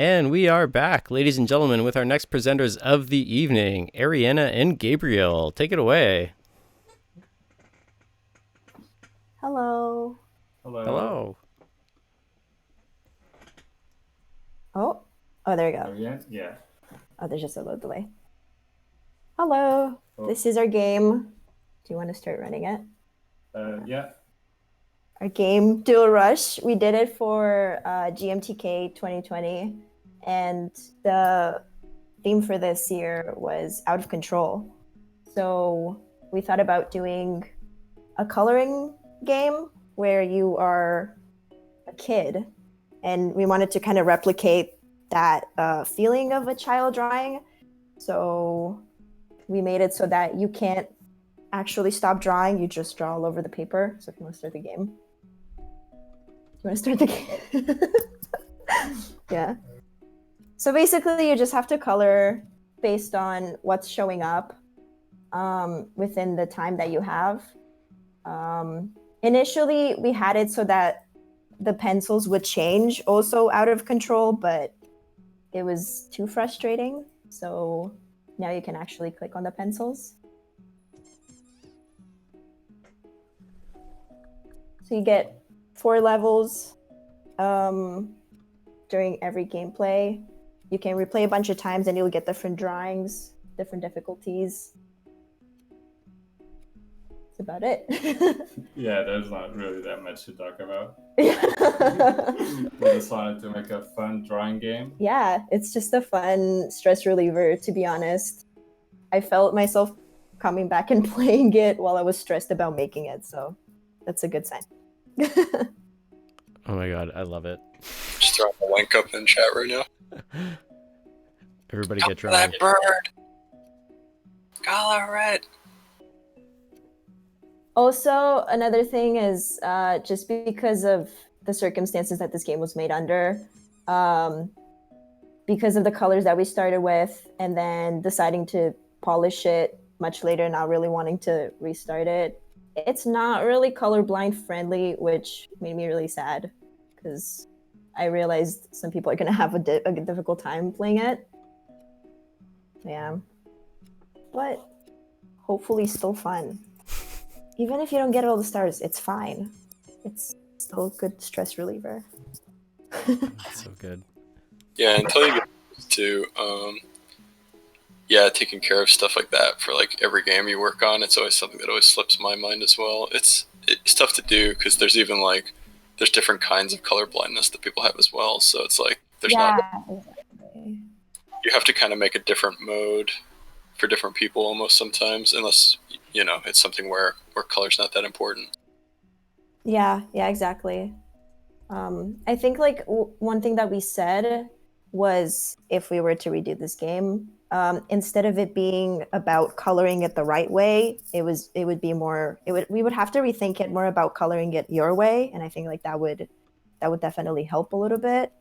And we are back, ladies and gentlemen, with our next presenters of the evening, Ariana and Gabriel. Take it away. Hello. Hello. Oh, there we go. Yeah. Oh, there's just a load delay. Hello. This is our game. Do you want to start running it? Yeah. Our game, Dual Rush. We did it for GMTK 2020, and the theme for this year was Out of Control. So we thought about doing a coloring game where you are a kid, and we wanted to kind of replicate that feeling of a child drawing. So we made it so that you can't actually stop drawing, you just draw all over the paper. So if you want to start the game. You want to start the game? Yeah. So basically you just have to color based on what's showing up within the time that you have. Initially we had it so that the pencils would change also Out of Control, but it was too frustrating. So now you can actually click on the pencils. So you get 4 levels during every gameplay. You can replay a bunch of times and you'll get different drawings, different difficulties. That's about it. Yeah, there's not really that much to talk about. We just wanted to make a fun drawing game. Yeah, it's just a fun stress reliever, to be honest. I felt myself coming back and playing it while I was stressed about making it, so that's a good sign. Oh my god, I love it. Just throwing the link up in chat right now. Everybody get drawing. That bird. Color it. Also, another thing is just because of the circumstances that this game was made under, because of the colors that we started with, and then deciding to polish it much later, not really wanting to restart it, it's not really colorblind friendly, which made me really sad because I realized some people are going to have a difficult time playing it. Yeah. But hopefully still fun. Even if you don't get all the stars, it's fine. It's still a good stress reliever. That's so good. Yeah, until you get to taking care of stuff like that for like every game you work on, it's always something that always slips my mind as well. It's tough to do because there's even like there's different kinds of color blindness that people have as well. So it's like there's not. You have to kind of make a different mode for different people almost sometimes, unless it's something where color's not that important. Yeah, exactly. I think like one thing that we said was if we were to redo this game, instead of it being about coloring it the right way, we would have to rethink it more about coloring it your way, and I think like that would definitely help a little bit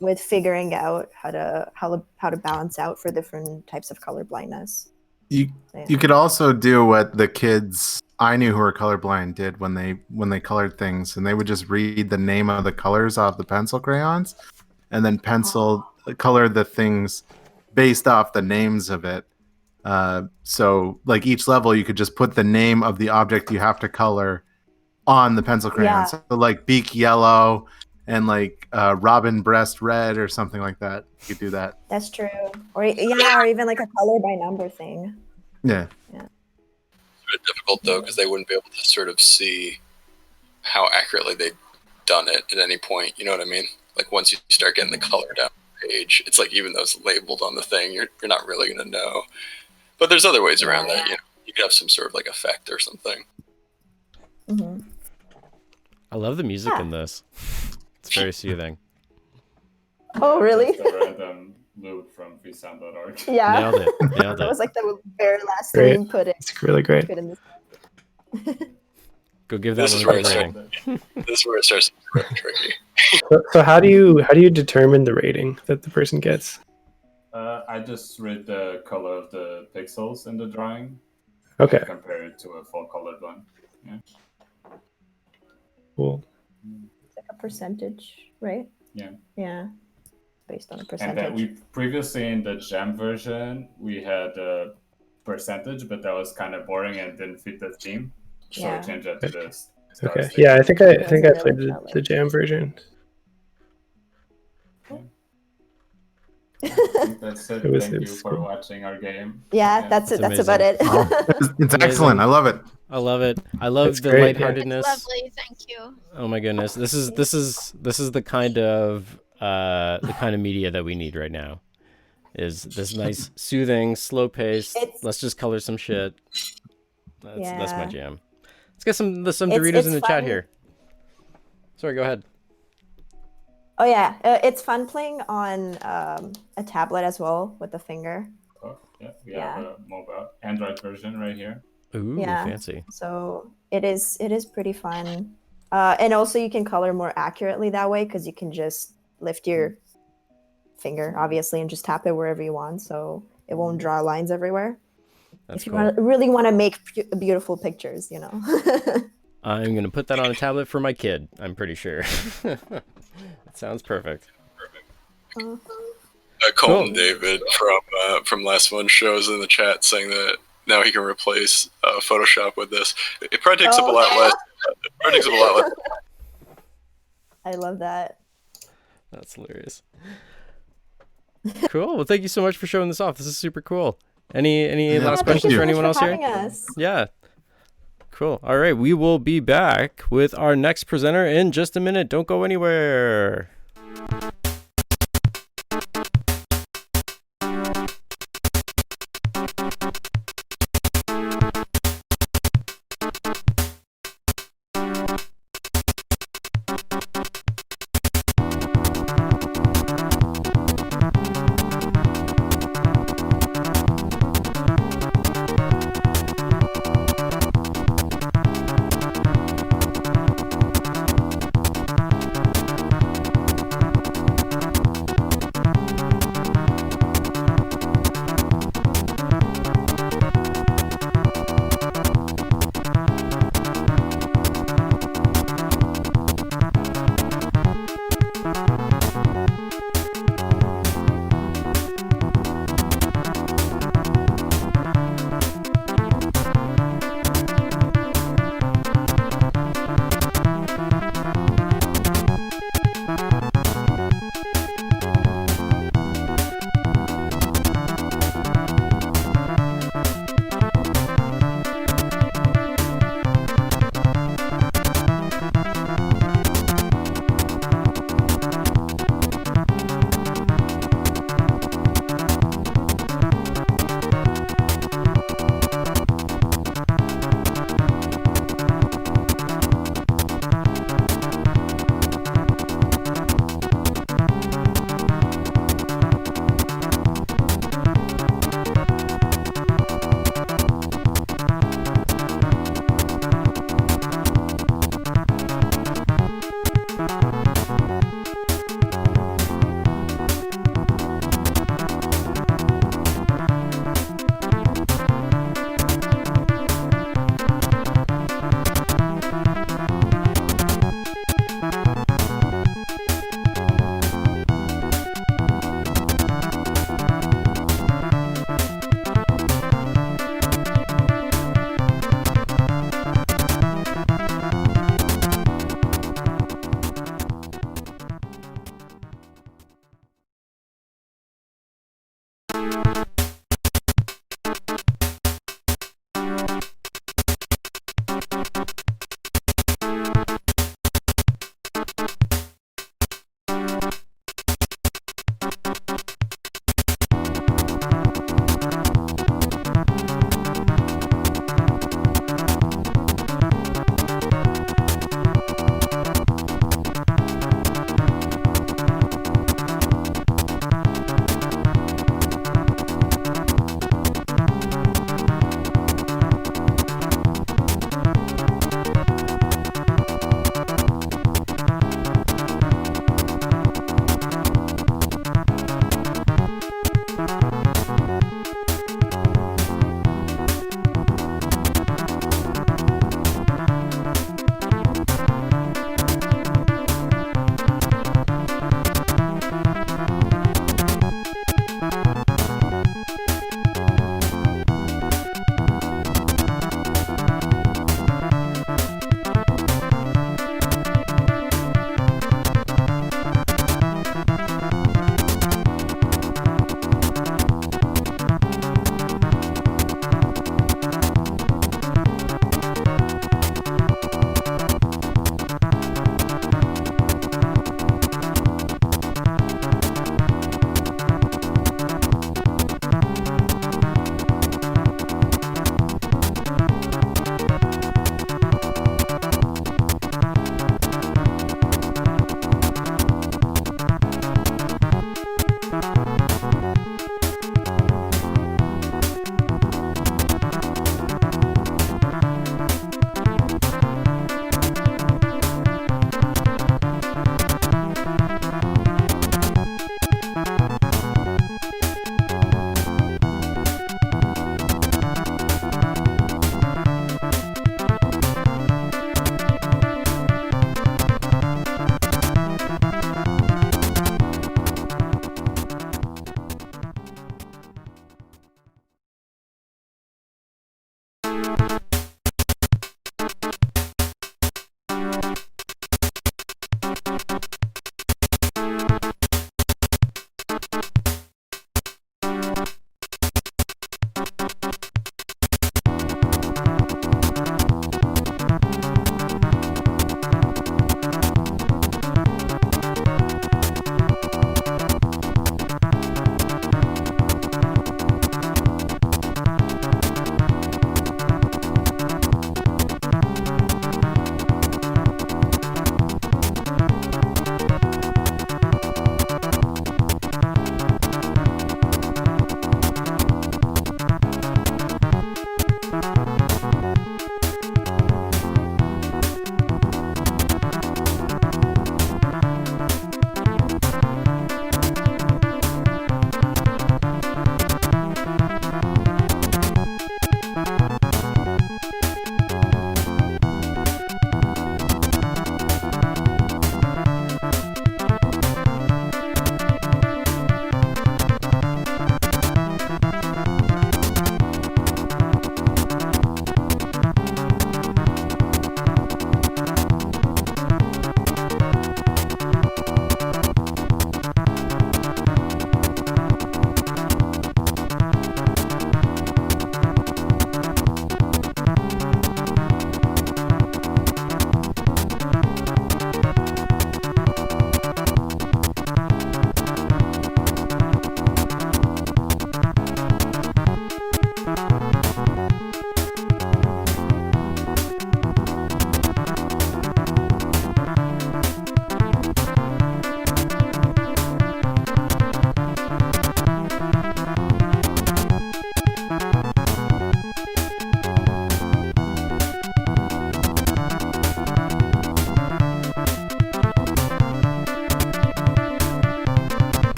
with figuring out how to balance out for different types of color blindness. You could also do what the kids I knew who were colorblind did when they colored things, and they would just read the name of the colors off the pencil crayons, and then color the things based off the names of it. So like each level, you could just put the name of the object you have to color on the pencil crayon. So like beak yellow and like robin breast red or something like that. You could do that. That's true. Or even like a color by number thing. Yeah. It's a bit difficult though because they wouldn't be able to sort of see how accurately they'd done it at any point. You know what I mean? Like once you start getting the color down the page, it's like even though it's labeled on the thing, you're not really gonna know. But there's other ways around that. You could have some sort of like effect or something. Mm-hmm. I love the music in this. It's very soothing. Oh, really? Just a random loop from freesound.org. Yeah. Nailed it. That was like the very last thing you put in. It's really great. Put in this. Go give that This is one where a it good rating. This is where it starts to get really tricky. So how do you determine the rating that the person gets? I just read the color of the pixels in the drawing. Okay. And compare it to a full colored one. Yeah. Cool. It's like a percentage, right? Yeah. Yeah. based on a And percentage. then we previously in the Gem version, we had a percentage, but that was kind of boring and didn't fit the theme. So Yeah. we changed that to this. Okay. Yeah, I think I played the Jam version. I think that's it. It was- Thank it you was for cool. watching our game. Yeah, that's it. That's about it. It's excellent. I love it. I love it. I love It's the great, yeah. lightheartedness. Lovely, thank you. Oh my goodness, this is the kind of media that we need right now. Is this nice, soothing, slow pace? Let's just color some shit. That's my Yeah. jam. Let's get some Doritos it's in the chat fun. here. Sorry, go ahead. Oh yeah, it's fun playing on a tablet as well with the finger. Oh, yeah, we have a mobile Android version right here. Ooh, Yeah. fancy. So it is pretty fun, and also you can color more accurately that way because you can just lift your finger, obviously, and just tap it wherever you want, so it won't draw lines everywhere. That's if you cool. really want to make beautiful pictures, you know. I'm gonna put that on a tablet for my kid. I'm pretty sure. That sounds perfect. Colton Cool. David from last month's shows in the chat saying that now he can replace Photoshop with this. It probably takes up a lot less. It probably takes up a lot less. I love that. That's hilarious. Cool. Well, thank you so much for showing this off. This is super cool. Any last thank questions you for so much anyone else for here? having us. Yeah. Cool. All right. We will be back with our next presenter in just a minute. Don't go anywhere.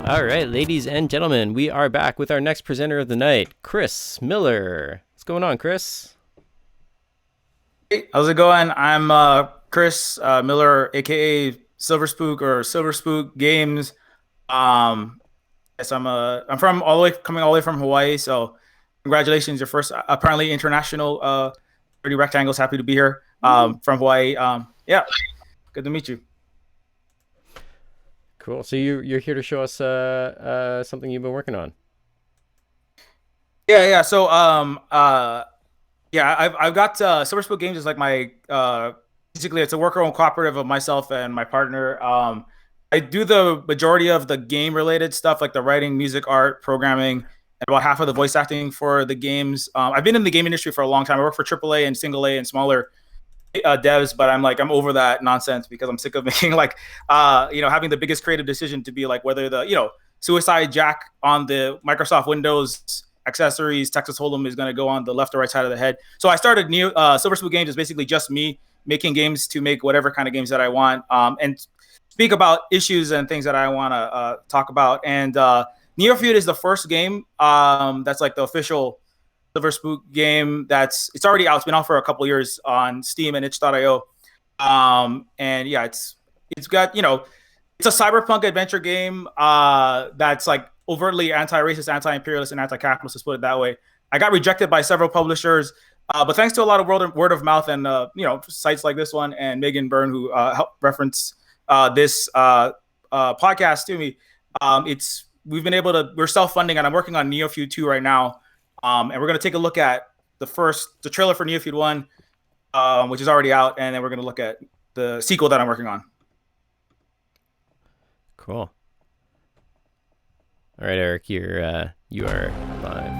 All right, ladies and gentlemen, we are back with our next presenter of the night, Chris Miller. What's going on, Chris? Hey, how's it going? I'm Chris Miller, aka Silver Spook or Silver Spook Games. Yes, I'm coming all the way from Hawaii. So congratulations, your first apparently international 30 Rectangles. Happy to be here from Hawaii. Yeah, good to meet you. Cool. So you're here to show us something you've been working on. Yeah. So I've got Silver Spook Games is like my basically it's a worker-owned cooperative of myself and my partner. I do the majority of the game-related stuff, like the writing, music, art, programming, and about half of the voice acting for the games. I've been in the game industry for a long time. I work for AAA and single A and smaller devs, but I'm over that nonsense because I'm sick of making having the biggest creative decision to be like whether the Suicide Jack on the Microsoft Windows accessories Texas Hold'em is going to go on the left or right side of the head. So I started Silver Spook Games is basically just me making games to make whatever kind of games that I want and speak about issues and things that I want to talk about. And Neofeud is the first game that's like the official Silver Spook game. It's already out. It's been out for a couple years on Steam and itch.io. And yeah, it's got, it's a cyberpunk adventure game that's like overtly anti-racist, anti-imperialist, and anti-capitalist, to put it that way. I got rejected by several publishers, but thanks to a lot of word of mouth and sites like this one and Megan Byrne, who helped reference this podcast to me, we're self-funding, and I'm working on Neofeud 2 right now. And we're going to take a look at the trailer for Neofeud 1, which is already out, and then we're going to look at the sequel that I'm working on. Cool. All right, Eric, you are live.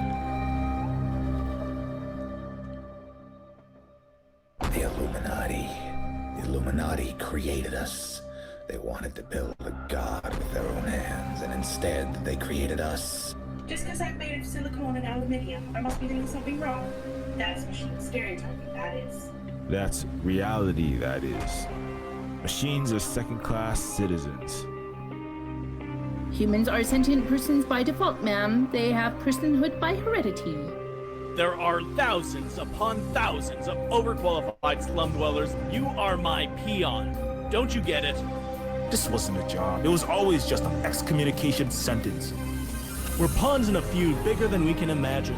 The Illuminati created us. They wanted to build a god with their own hands, and instead they created us. Just because I'm made of silicone and aluminium, I must be doing something wrong. That's machine stereotyping, that is. That's reality, that is. Machines are second-class citizens. Humans are sentient persons by default, ma'am. They have personhood by heredity. There are thousands upon thousands of overqualified slum dwellers. You are my peon. Don't you get it? This wasn't a job. It was always just an excommunication sentence. We're pawns in a feud bigger than we can imagine.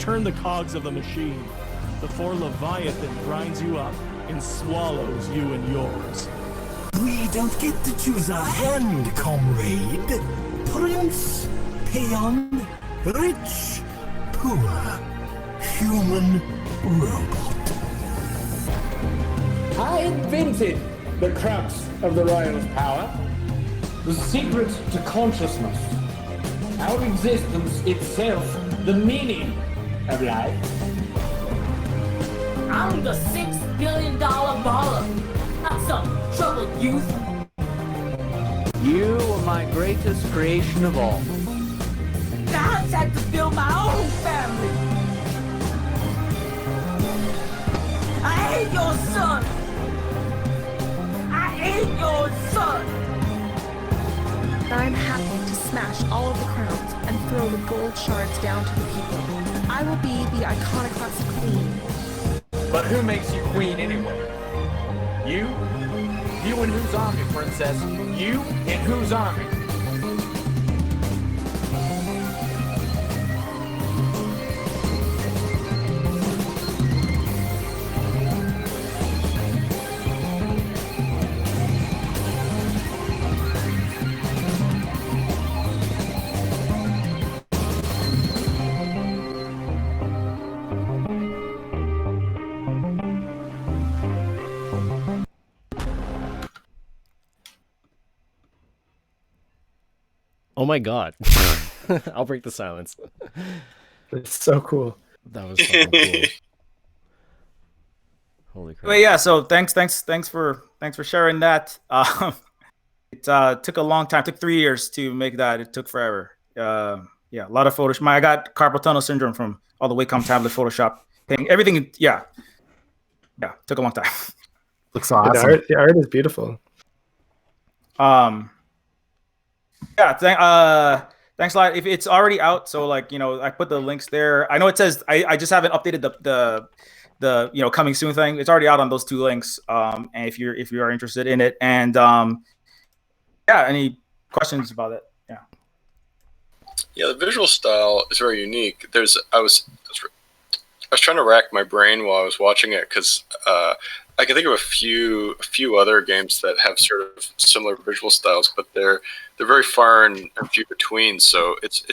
Turn the cogs of the machine before Leviathan grinds you up and swallows you and yours. We don't get to choose our hand, comrade. Prince, peon, rich, poor, human, robot. I invented the crux of the Royal's power, the secret to consciousness, our existence itself, the meaning of life. I'm the $6 billion baller, not some troubled youth. You are my greatest creation of all. I had to build my own family. I hate your son. I hate your son. I'm happy to smash all of the crowns and throw the gold shards down to the people. I will be the iconoclast queen. But who makes you queen anyway? You? You in whose army, princess? You in whose army? Oh my god. I'll break the silence. It's so cool. That was fucking cool. Holy crap. Well, yeah, so thanks for sharing that. It took a long time. It took 3 years to make that. It took forever. Yeah, a lot of Photoshop. I got carpal tunnel syndrome from all the Wacom tablet Photoshop. Everything, yeah, took a long time. Looks awesome. The art is beautiful. Yeah, thanks a lot. If it's already out, so like I put the links there. I know it says I just haven't updated the coming soon thing. It's already out on those two links. And if you are interested in it, and yeah, any questions about it? Yeah. Yeah, the visual style is very unique. I was trying to rack my brain while I was watching it because I can think of a few other games that have sort of similar visual styles, but they're very far and few between. So it's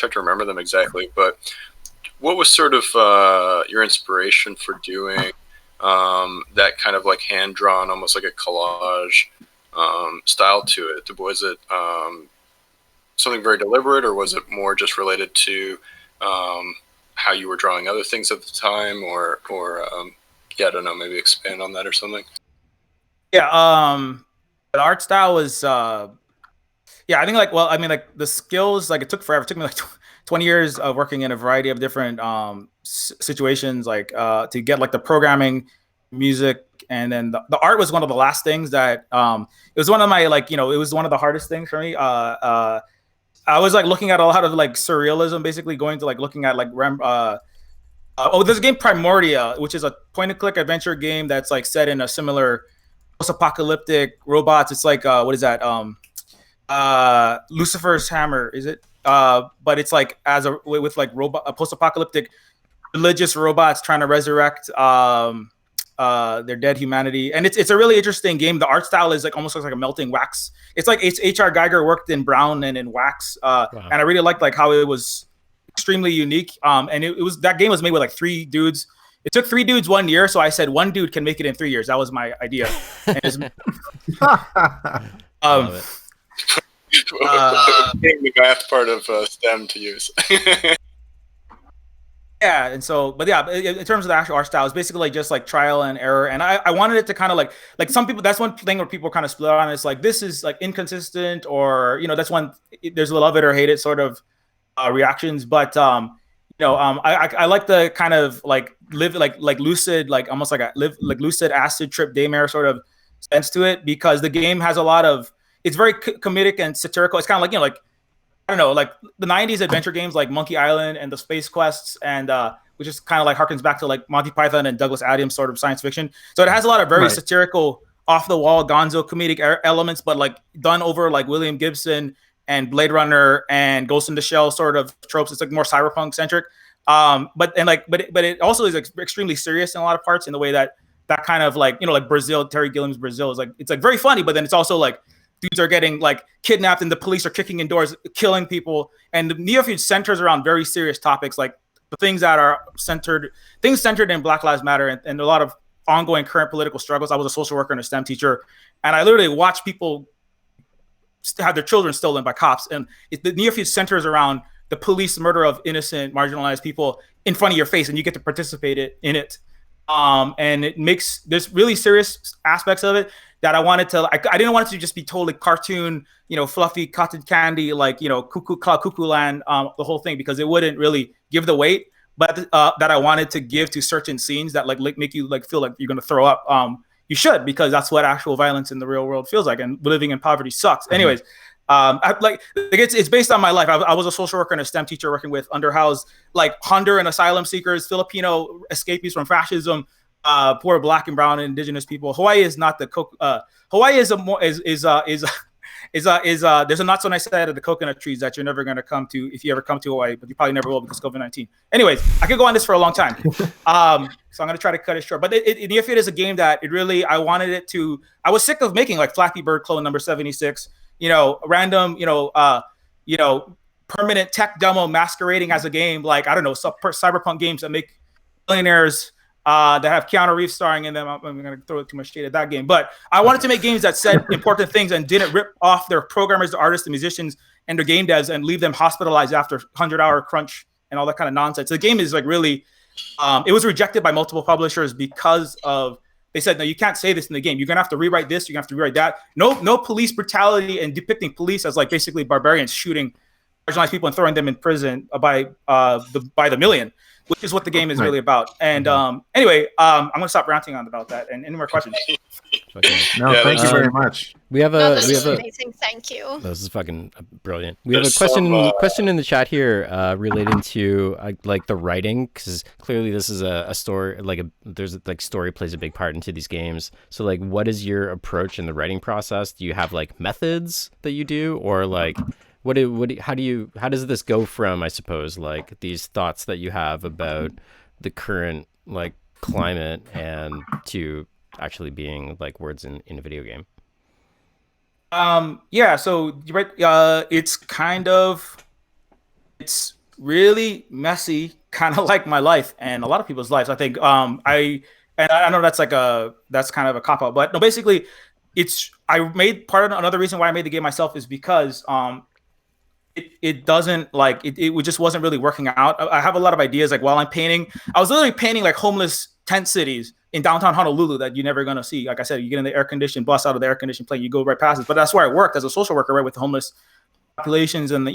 hard to remember them exactly. But what was sort of your inspiration for doing that kind of like hand drawn, almost like a collage style to it? Was it something very deliberate, or was it more just related to how you were drawing other things at the time, or yeah, I don't know, maybe expand on that or something? Yeah, the art style was yeah, I think like the skills, like it took forever. It took me like 20 years of working in a variety of different situations, like to get like the programming, music, and then the art was one of the last things that it was one of my it was one of the hardest things for me. I was like looking at a lot of like surrealism, basically going to like looking at like there's a game Primordia, which is a point-and-click adventure game that's like set in a similar post-apocalyptic robots. It's like what is that? Lucifer's Hammer, is it? But it's like with like post-apocalyptic religious robots trying to resurrect their dead humanity, and it's a really interesting game. The art style is like almost looks like a melting wax. It's like H.R. Geiger worked in brown and in wax, and I really liked like how it was extremely unique. And it was that game was made with like 3 dudes. It took 3 dudes 1 year, so I said one dude can make it in 3 years. That was my idea. Getting the math part of STEM to use. Yeah, and so, but yeah, in terms of the actual art style, it's basically just like trial and error. And I wanted it to kind of like some people, that's one thing where people kind of split on. It's like, this is like inconsistent, or, that's one, there's a love it or hate it sort of reactions. But, I like the kind of like live, like lucid, like almost like a lucid acid trip daymare sort of sense to it, because the game has a lot of, it's very comedic and satirical. It's kind of like, I don't know, like the 90s adventure games like Monkey Island and the Space Quests, and which is kind of like harkens back to like Monty Python and Douglas Adams sort of science fiction. So it has a lot of very satirical, off the wall, gonzo comedic elements, but like done over like William Gibson and Blade Runner and Ghost in the Shell sort of tropes. It's like more cyberpunk centric. But it also is extremely serious in a lot of parts, in the way that kind of like, like Brazil, Terry Gilliam's Brazil is like, it's like very funny, but then it's also like dudes are getting like kidnapped and the police are kicking in doors, killing people. And the Neophyte centers around very serious topics, like the things that are centered in Black Lives Matter and a lot of ongoing current political struggles. I was a social worker and a STEM teacher, and I literally watched people have their children stolen by cops. And the Neophyte centers around the police murder of innocent, marginalized people in front of your face, and you get to participate in it. And it makes, there's really serious aspects of it that I wanted to, I didn't want it to just be totally cartoon, fluffy cotton candy, like, Cuckoo Land, the whole thing, because it wouldn't really give the weight, but that I wanted to give to certain scenes that like make you like feel like you're going to throw up. You should, because that's what actual violence in the real world feels like, and living in poverty sucks. Anyways, it's based on my life. I was a social worker and a STEM teacher working with underhoused, like Honduran asylum seekers, Filipino escapees from fascism, poor Black and brown and indigenous people. Hawaii is not the Hawaii is there's a not so nice side of the coconut trees that you're never going to come to if you ever come to Hawaii, but you probably never will because of COVID-19. Anyways, I could go on this for a long time. So I'm going to try to cut it short. But Neophyte is a game that I wanted it to, I was sick of making like Flappy Bird clone number 76, random, permanent tech demo masquerading as a game, like, I don't know, cyberpunk games that make billionaires that have Keanu Reeves starring in them. I'm going to throw too much shade at that game. But I wanted to make games that said important things and didn't rip off their programmers, the artists, the musicians, and their game devs and leave them hospitalized after 100-hour crunch and all that kind of nonsense. The game is like really, it was rejected by multiple publishers because of, they said, no, you can't say this in the game. You're going to have to rewrite this. You're going to have to rewrite that. No police brutality and depicting police as like basically barbarians shooting marginalized people and throwing them in prison by the million, which is what the game is really about. And anyway, I'm gonna stop ranting on about that. And any more questions? No, thank you very much. We have No, a this we is have a amazing. Thank you. This is fucking brilliant. We have a There's question in the chat here relating to like the writing, because clearly this is a story, story plays a big part into these games. So like, what is your approach in the writing process? Do you have like methods that you do, or like how does this go from, I suppose, like these thoughts that you have about the current like climate and to actually being like words in a video game? Yeah, so you're right. It's really messy, kind of like my life and a lot of people's lives. I think I know that's kind of a cop out, but no, basically another reason why I made the game myself is because it just wasn't really working out. I have a lot of ideas. Like while I'm painting, I was literally painting like homeless tent cities in downtown Honolulu that you're never gonna see. Like I said, you get in the air conditioned bus out of the air conditioned plane, you go right past it. But that's where I worked as a social worker, right, with homeless populations and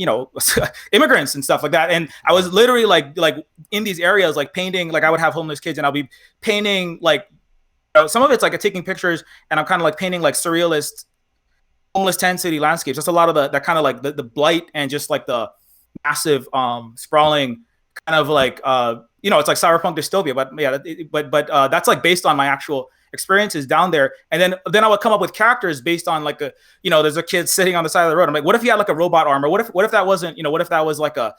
immigrants and stuff like that. And I was literally like in these areas, like painting. Like I would have homeless kids, and I'll be painting like some of it's like taking pictures, and I'm kind of like painting like surrealist homeless tent city landscapes. Just a lot of that kind of like the blight and just like the massive sprawling kind of like it's like cyberpunk dystopia, but yeah, but that's like based on my actual experiences down there. And then I would come up with characters based on like there's a kid sitting on the side of the road. I'm like, what if he had like a robot arm? Or what if that wasn't, what if that was like a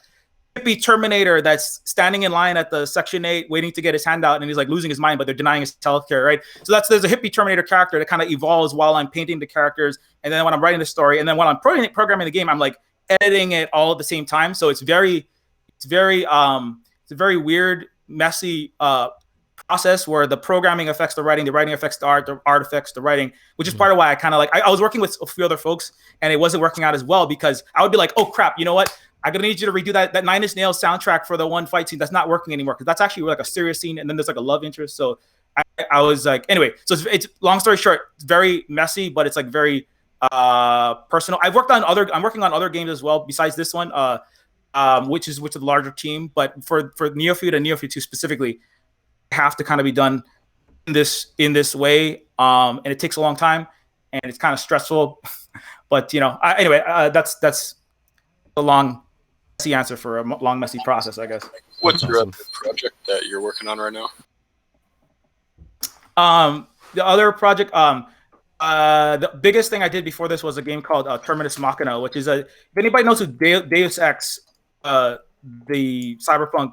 hippie Terminator that's standing in line at the Section 8 waiting to get his hand out, and he's like losing his mind, but they're denying his healthcare, right? So there's a hippie Terminator character that kind of evolves while I'm painting the characters, and then when I'm writing the story, and then when I'm programming the game, I'm like editing it all at the same time. So it's a very weird, messy process where the programming affects the writing affects the art affects the writing, which is part of why I kind of like I was working with a few other folks, and it wasn't working out as well, because I would be like, oh crap, you know what? I'm gonna need you to redo that Nine Inch Nails soundtrack for the one fight scene that's not working anymore, because that's actually like a serious scene, and then there's like a love interest. So I was like, anyway, so it's long story short, it's very messy, but it's like very personal. I'm working on other games as well besides this one, which is the larger team. But for Neofeud and Neofeud 2 specifically, have to kind of be done in this way, and it takes a long time, and it's kind of stressful. But anyway, that's a long, messy answer for a long, messy process, I guess. What's your other project that you're working on right now? The other project, the biggest thing I did before this was a game called Terminus Machina, which is if anybody knows who Deus Ex, the cyberpunk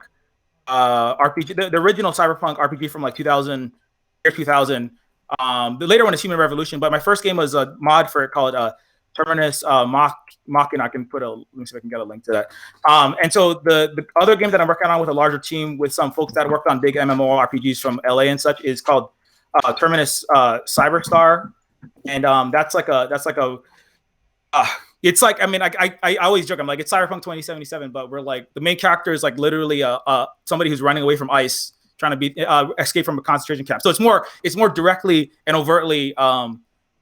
RPG, the original cyberpunk RPG from like 2000. The later one is Human Revolution, but my first game was a mod for it called Terminus Machina. I can let me see if I can get a link to that. And so the other game that I'm working on with a larger team with some folks that worked on big MMO RPGs from LA and such is called Terminus Cyberstar, and that's like a it's like, I mean, I always joke, I'm like, it's Cyberpunk 2077, but we're like, the main character is like literally somebody who's running away from ICE, trying to escape from a concentration camp. So it's more directly and overtly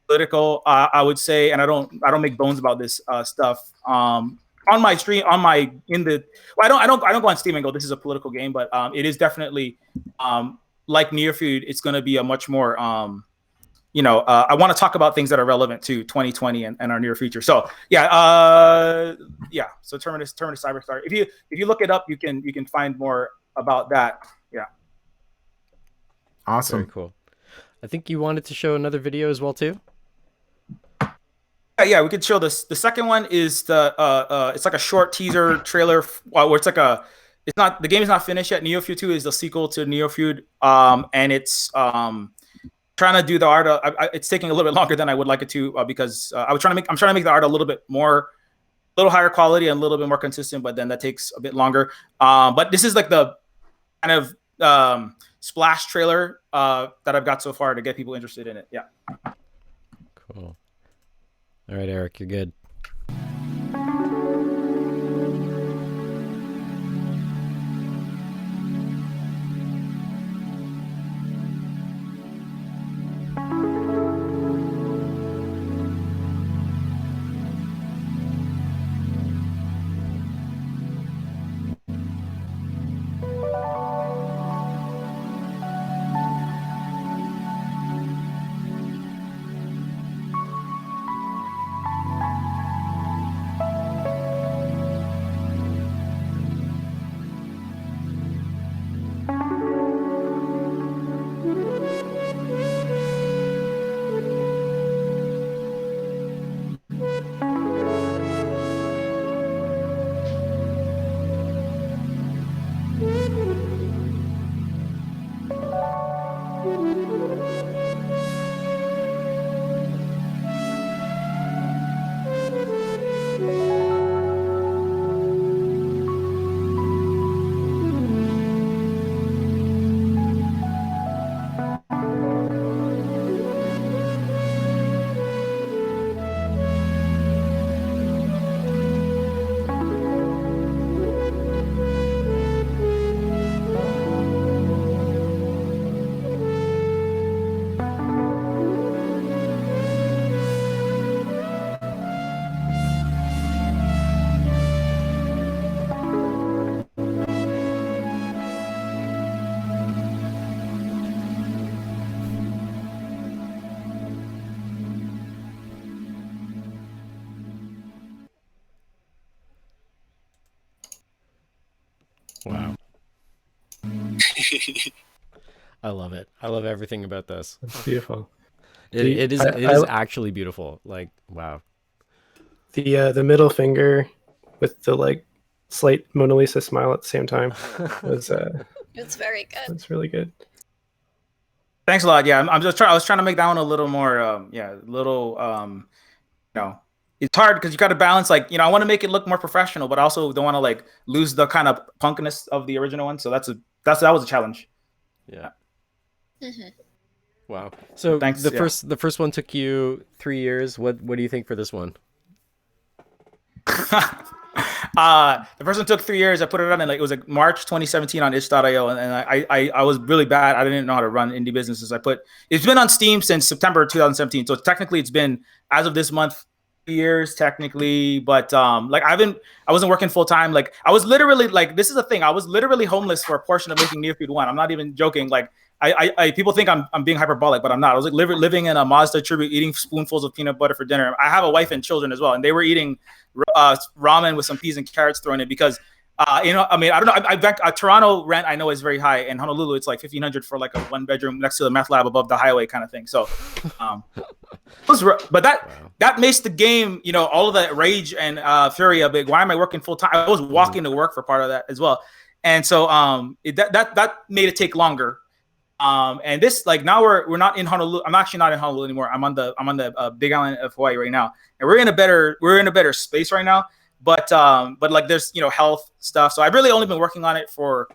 political, I would say, and I don't make bones about this stuff. On my stream, I don't go on Steam and go, this is a political game, but it is definitely like Neofeud. It's going to be a much more I want to talk about things that are relevant to 2020 and our near future. So yeah. So Terminus Cyberstar. If you look it up, you can find more about that. Yeah. Awesome. Very cool. I think you wanted to show another video as well too. Yeah, we could show this. The second one is it's like a short teaser trailer where it's like the game is not finished yet. Neofeud 2 is the sequel to Neofeud, and it's trying to do the art. It's taking a little bit longer than I would like it to because I'm trying to make the art a little higher quality and a little bit more consistent, but then that takes a bit longer. But this is like the kind of splash trailer that I've got so far to get people interested in it. Yeah. Cool. All right, Eric, you're good. Wow. I love it. I love everything about this. It's beautiful. It is actually beautiful. Like, wow. The middle finger with the like slight Mona Lisa smile at the same time was It's very good. It's really good. Thanks a lot. Yeah, I was trying to make that one a little more, it's hard because you got to balance, like, I want to make it look more professional, but also don't want to like lose the kind of punkness of the original one. So that was a challenge. Yeah. Mm-hmm. Wow. So Thanks, the first one took you 3 years. What do you think for this one? The first one took 3 years. I put it on in it was like March 2017 on itch.io, and I was really bad. I didn't know how to run indie businesses. It's been on Steam since September 2017. So technically it's been, as of this month, 3 years technically, but I wasn't working full time. Like I was literally like, this is the thing. I was literally homeless for a portion of making Near Feud 1. I'm not even joking. Like I people think I'm being hyperbolic, but I'm not. I was like living in a Mazda tribute, eating spoonfuls of peanut butter for dinner. I have a wife and children as well, and they were eating ramen with some peas and carrots thrown in because I don't know. Toronto rent I know is very high. In Honolulu, it's like $1,500 for like a 1-bedroom next to the meth lab above the highway kind of thing. So, but that makes the game, all of that rage and fury a big. Why am I working full time? I was walking to work for part of that as well, and so that made it take longer. And this, like, now we're not in Honolulu. I'm actually not in Honolulu anymore. I'm on the Big Island of Hawaii right now, and we're in a better space right now. But like there's health stuff. So I've really only been working on it for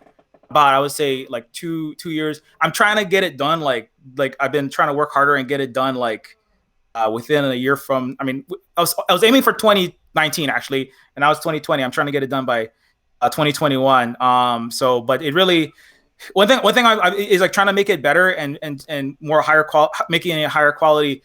about, I would say, like two years. I'm trying to get it done. Like I've been trying to work harder and get it done like within a year from. I mean, I was aiming for 2019 actually, and now it's 2020. I'm trying to get it done by 2021. But it really. One thing is like trying to make it better and more higher quality, making it higher quality.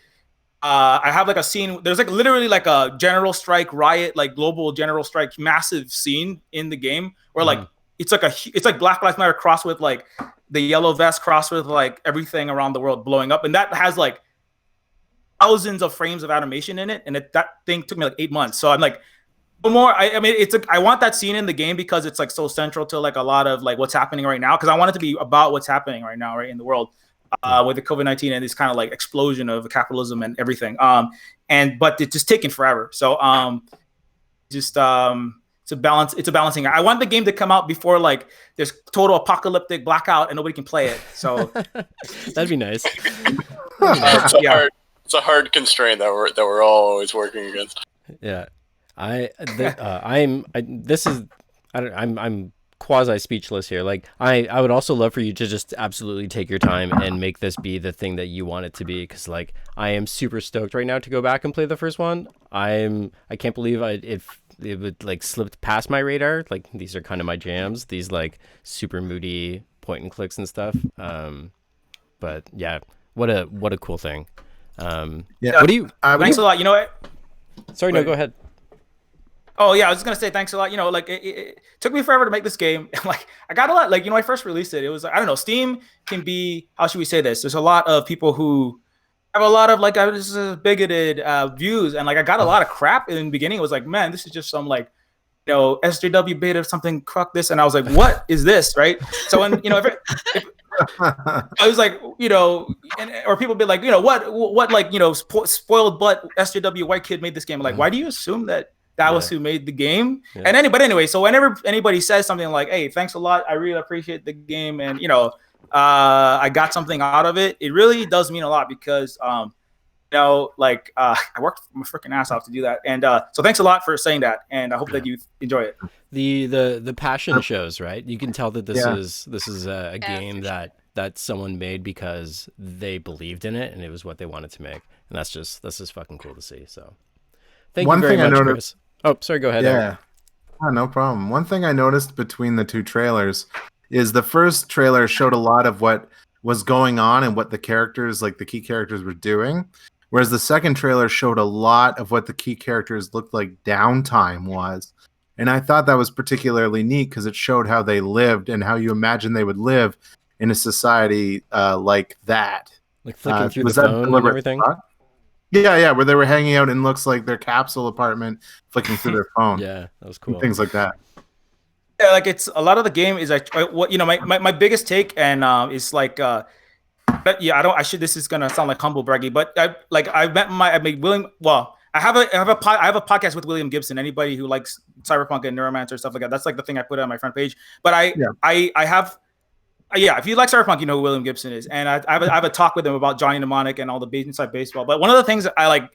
I have like a scene. There's like literally like a general strike riot, like global general strike, massive scene in the game where like it's like Black Lives Matter crossed with like the yellow vest crossed with like everything around the world blowing up, and that has like thousands of frames of animation in it, and that thing took me like 8 months. So I'm like. I want that scene in the game because it's like so central to like a lot of like what's happening right now. Because I want it to be about what's happening right now, right in the world, with the COVID-19 and this kind of like explosion of capitalism and everything. But it's just taking forever. So it's a balancing. I want the game to come out before like there's total apocalyptic blackout and nobody can play it. So that'd be nice. It's a hard constraint that we're all always working against. Yeah. I'm quasi speechless here. Like I would also love for you to just absolutely take your time and make this be the thing that you want it to be, because like I am super stoked right now to go back and play the first one. I can't believe it would like slipped past my radar. Like these are kind of my jams, these like super moody point and clicks and stuff. But yeah, what a cool thing. Yeah. What do you thanks a lot. You know what? Sorry, no, go ahead. Oh yeah, I was just gonna say thanks a lot. Like it took me forever to make this game. Like I got a lot. Like I first released it. It was like, I don't know. Steam can be, how should we say this? There's a lot of people who have a lot of like bigoted views, and like I got a lot of crap in the beginning. It was like, man, this is just some like SJW beta something crook this, and I was like, what is this, right? So when if I was like, or people be like, what like spoiled butt SJW white kid made this game. Like, why do you assume that was who made the game? Yeah. And anyway, so whenever anybody says something like, hey, thanks a lot, I really appreciate the game, and I got something out of it, it really does mean a lot because like I worked my freaking ass off to do that, and so thanks a lot for saying that, and I hope that you enjoy it. The passion shows, right? You can tell that this Yeah. is a game that someone made because they believed in it and it was what they wanted to make, and that's just fucking cool to see. So, thank you very much, Chris. Oh, sorry. Go ahead. Yeah, Eric. oh, no problem. One thing I noticed between the two trailers is the first trailer showed a lot of what was going on and what the characters, like the key characters, were doing, whereas the second trailer showed a lot of what the key characters looked like downtime was. And I thought that was particularly neat because it showed how they lived and how you imagine they would live in a society like that. Like flicking through was the that phone and deliberate everything? thought? Yeah, where they were hanging out in looks like their capsule apartment, flicking through their phone. Yeah, that was And cool. things like that. Yeah, like it's a lot of the game is like what my biggest take and is like but yeah, this is gonna sound like humble braggy, but I met William. Well, I have a podcast with William Gibson. Anybody who likes cyberpunk and neuromancer stuff like that, that's like the thing I put on my front page. But I have if you like cyberpunk, you know who William Gibson is, and I have a talk with him about Johnny Mnemonic and all the inside baseball. But one of the things that I like,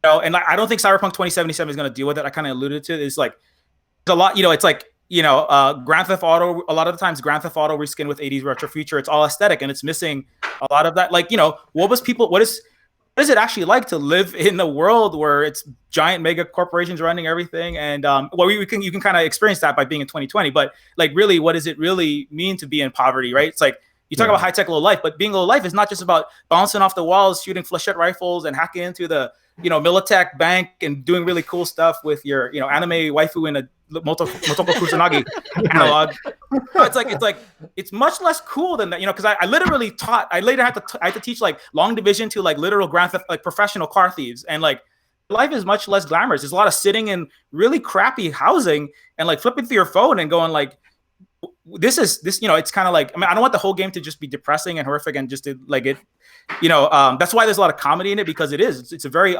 and I don't think Cyberpunk 2077 is gonna deal with it. I kind of alluded to it, is like there's a lot. It's like Grand Theft Auto, a lot of the times Grand Theft Auto reskin with 80s retro future, it's all aesthetic and it's missing a lot of that. Like, what is it actually like to live in a world where it's giant mega corporations running everything? And you can kind of experience that by being in 2020, but like really, what does it really mean to be in poverty, right? It's like you talk about high tech low life, but being low life is not just about bouncing off the walls, shooting flechette rifles and hacking into the Militech bank and doing really cool stuff with your anime waifu in a Motoko Kusanagi analog. It's much less cool than that, because I literally taught. I later had to teach like long division to like literal Grand Theft, like professional car thieves, and like life is much less glamorous. There's a lot of sitting in really crappy housing and like flipping through your phone and going like, this. It's kind of like, I don't want the whole game to just be depressing and horrific and just to like it. That's why there's a lot of comedy in it, because it is. It's a very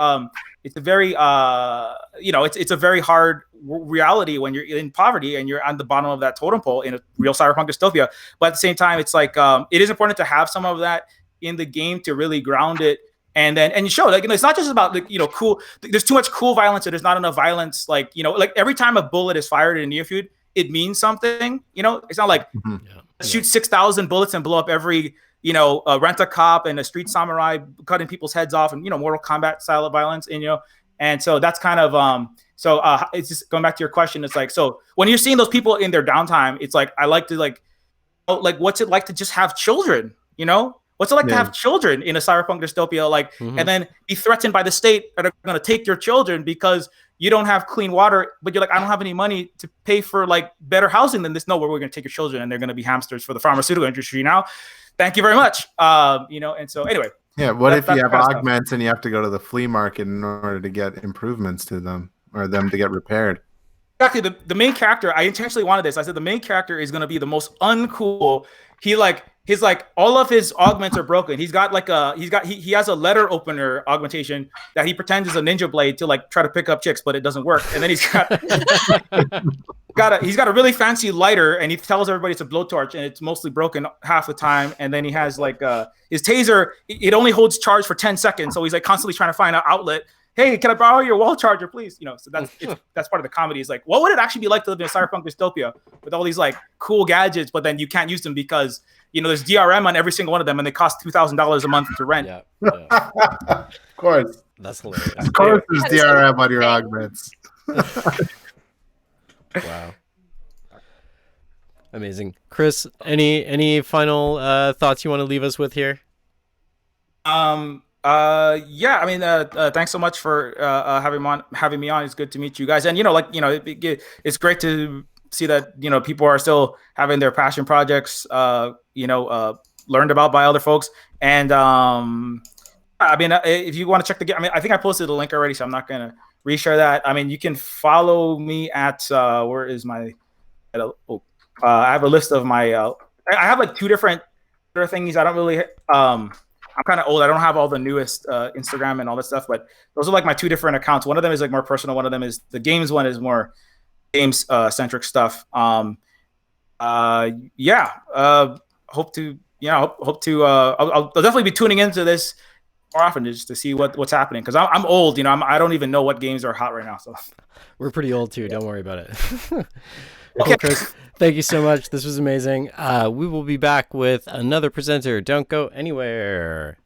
hard reality when you're in poverty and you're on the bottom of that totem pole in a real cyberpunk dystopia. But at the same time, it's like it is important to have some of that in the game to really ground it. And you show it's not just about cool. There's too much cool violence, and there's not enough violence. Like every time a bullet is fired in Neofeud, it means something. It's not like shoot 6,000 bullets and blow up every rent a cop and a street samurai cutting people's heads off and Mortal Kombat style of violence, and so that's kind of it's just going back to your question. It's like, so when you're seeing those people in their downtime, it's like I like to what's it like to just have children? What's it like to have children in a cyberpunk dystopia, and then be threatened by the state that are going to take your children because you don't have clean water, but you're like, I don't have any money to pay for like better housing than this. No, we're going to take your children and they're going to be hamsters for the pharmaceutical industry now. Thank you very much. And so anyway. Yeah. What if you have augments and you have to go to the flea market in order to get improvements to them or them to get repaired? Exactly. The main character, I intentionally wanted this. I said the main character is going to be the most uncool. He's like all of his augments are broken. He's got he has a letter opener augmentation that he pretends is a ninja blade to like try to pick up chicks, but it doesn't work. And then he's got a really fancy lighter, and he tells everybody it's a blowtorch, and it's mostly broken half the time. And then he has like his taser. It only holds charge for 10 seconds, so he's like constantly trying to find an outlet. Hey, can I borrow your wall charger, please? So that's part of the comedy. Is like, what would it actually be like to live in a cyberpunk dystopia with all these like cool gadgets, but then you can't use them because there's DRM on every single one of them, and they cost $2,000 a month to rent. Yeah. Of course. That's hilarious. Of course, there's DRM on your augments. Wow. Amazing. Chris, any final thoughts you want to leave us with here? Thanks so much for having me on. It's good to meet you guys. And it's great to see that people are still having their passion projects learned about by other folks. And if you want to check the game, I think I posted the link already, so I'm not gonna reshare that. You can follow me at where is my I have a list of my I have like two different thingies. I don't really I'm kind of old. I don't have all the newest Instagram and all that stuff, but those are like my two different accounts. One of them is like more personal. One of them is the games one is more games centric stuff. Hope to hope to. I'll definitely be tuning into this more often just to see what's happening, because I'm old. I don't even know what games are hot right now. So we're pretty old too. Don't worry about it. Okay, Chris. Thank you so much. This was amazing. We will be back with another presenter. Don't go anywhere.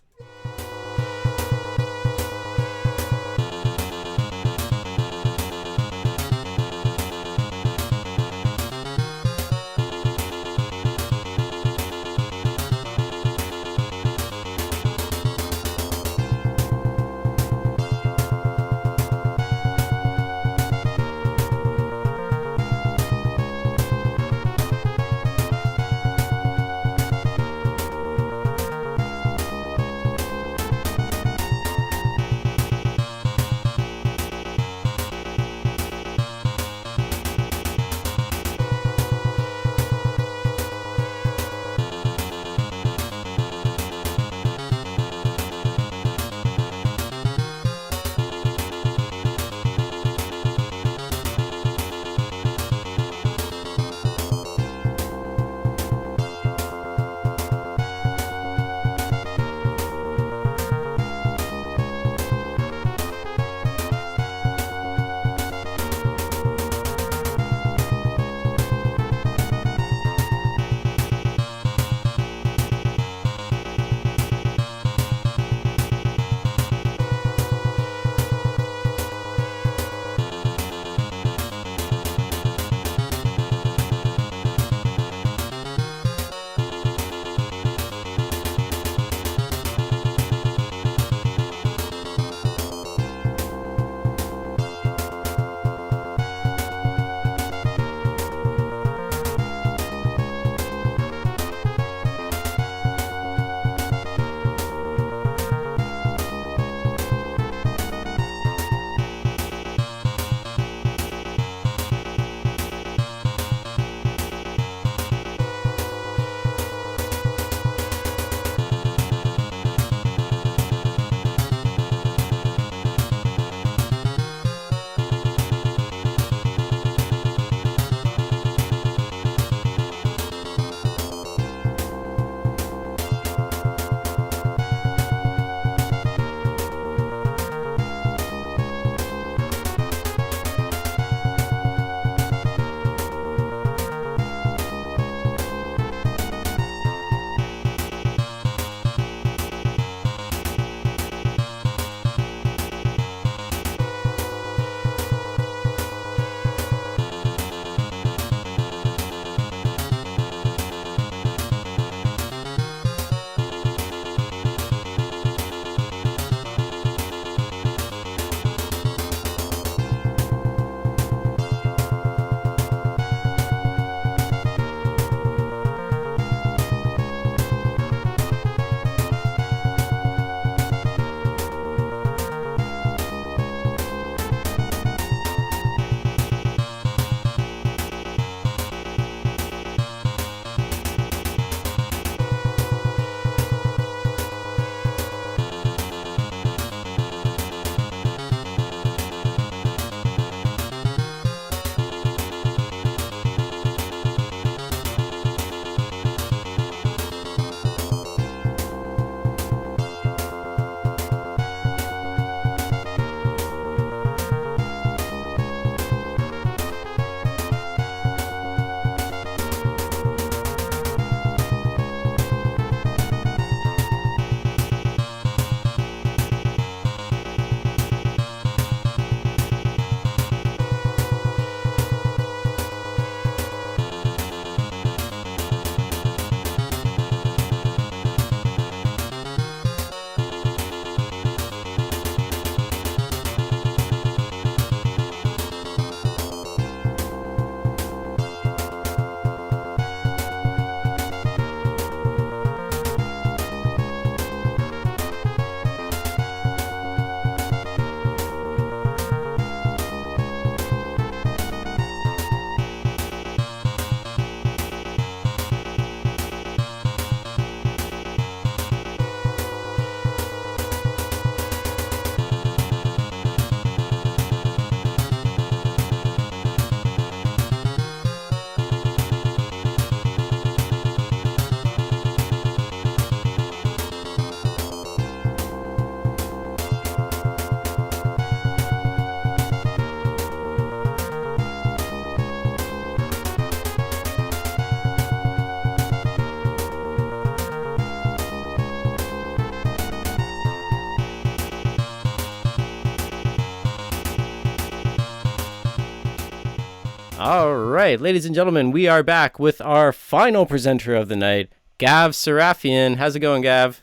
All right, ladies and gentlemen, we are back with our final presenter of the night, Gav Serafian. How's it going, Gav?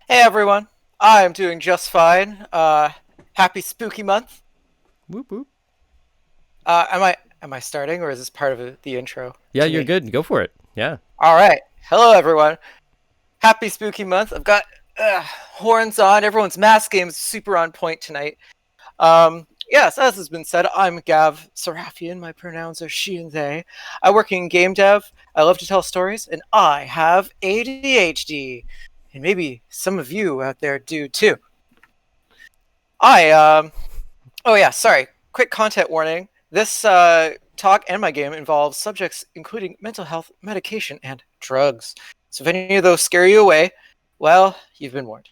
Hey everyone, I'm doing just fine. Happy spooky month. Whoop whoop. Am I starting, or is this part of the intro? Yeah, to you're me? good. Go for it. Yeah. All right. Hello everyone. Happy spooky month. I've got horns on. Everyone's mask game is super on point tonight. Yes, as has been said, I'm Gav Serafian. My pronouns are she and they. I work in game dev. I love to tell stories, and I have ADHD. And maybe some of you out there do too. Oh yeah, sorry. Quick content warning. This talk and my game involves subjects including mental health, medication, and drugs. So if any of those scare you away, well, you've been warned.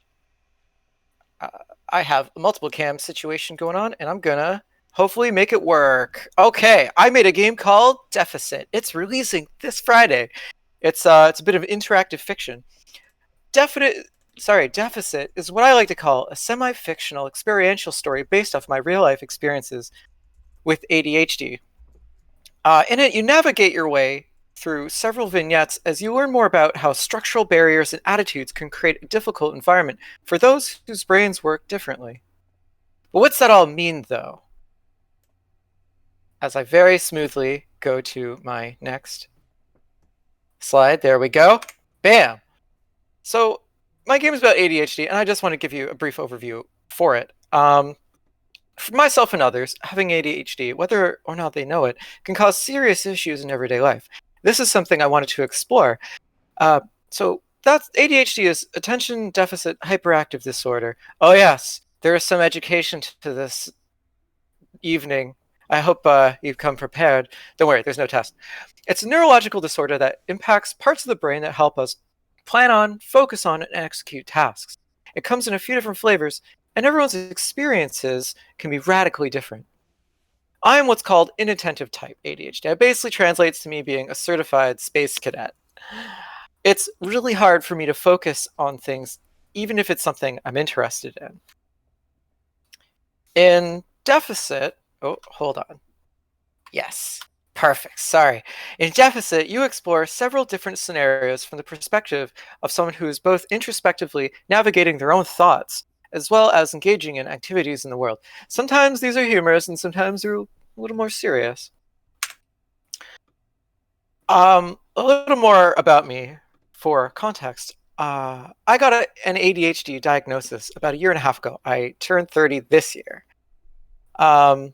I have a multiple cam situation going on, and I'm gonna hopefully make it work. Okay, I made a game called Deficit. It's releasing this Friday. It's a bit of interactive fiction. Deficit is what I like to call a semi-fictional experiential story based off my real-life experiences with ADHD. In it, you navigate your way through several vignettes as you learn more about how structural barriers and attitudes can create a difficult environment for those whose brains work differently. But what's that all mean, though? As I very smoothly go to my next slide, there we go. Bam! So, my game is about ADHD, and I just want to give you a brief overview for it. For myself and others, having ADHD, whether or not they know it, can cause serious issues in everyday life. This is something I wanted to explore. So that's ADHD is attention deficit hyperactive disorder. Oh yes, there is some education to this evening. I hope you've come prepared. Don't worry, there's no test. It's a neurological disorder that impacts parts of the brain that help us plan on, focus on, and execute tasks. It comes in a few different flavors, and everyone's experiences can be radically different. I am what's called inattentive type ADHD. It basically translates to me being a certified space cadet. It's really hard for me to focus on things, even if it's something I'm interested in. In Deficit, oh, hold on. Yes, perfect, sorry. In Deficit, you explore several different scenarios from the perspective of someone who is both introspectively navigating their own thoughts, as well as engaging in activities in the world. Sometimes these are humorous, and sometimes they're a little more serious. A little more about me for context. I got an ADHD diagnosis about 1.5 years ago. I turned 30 this year. I've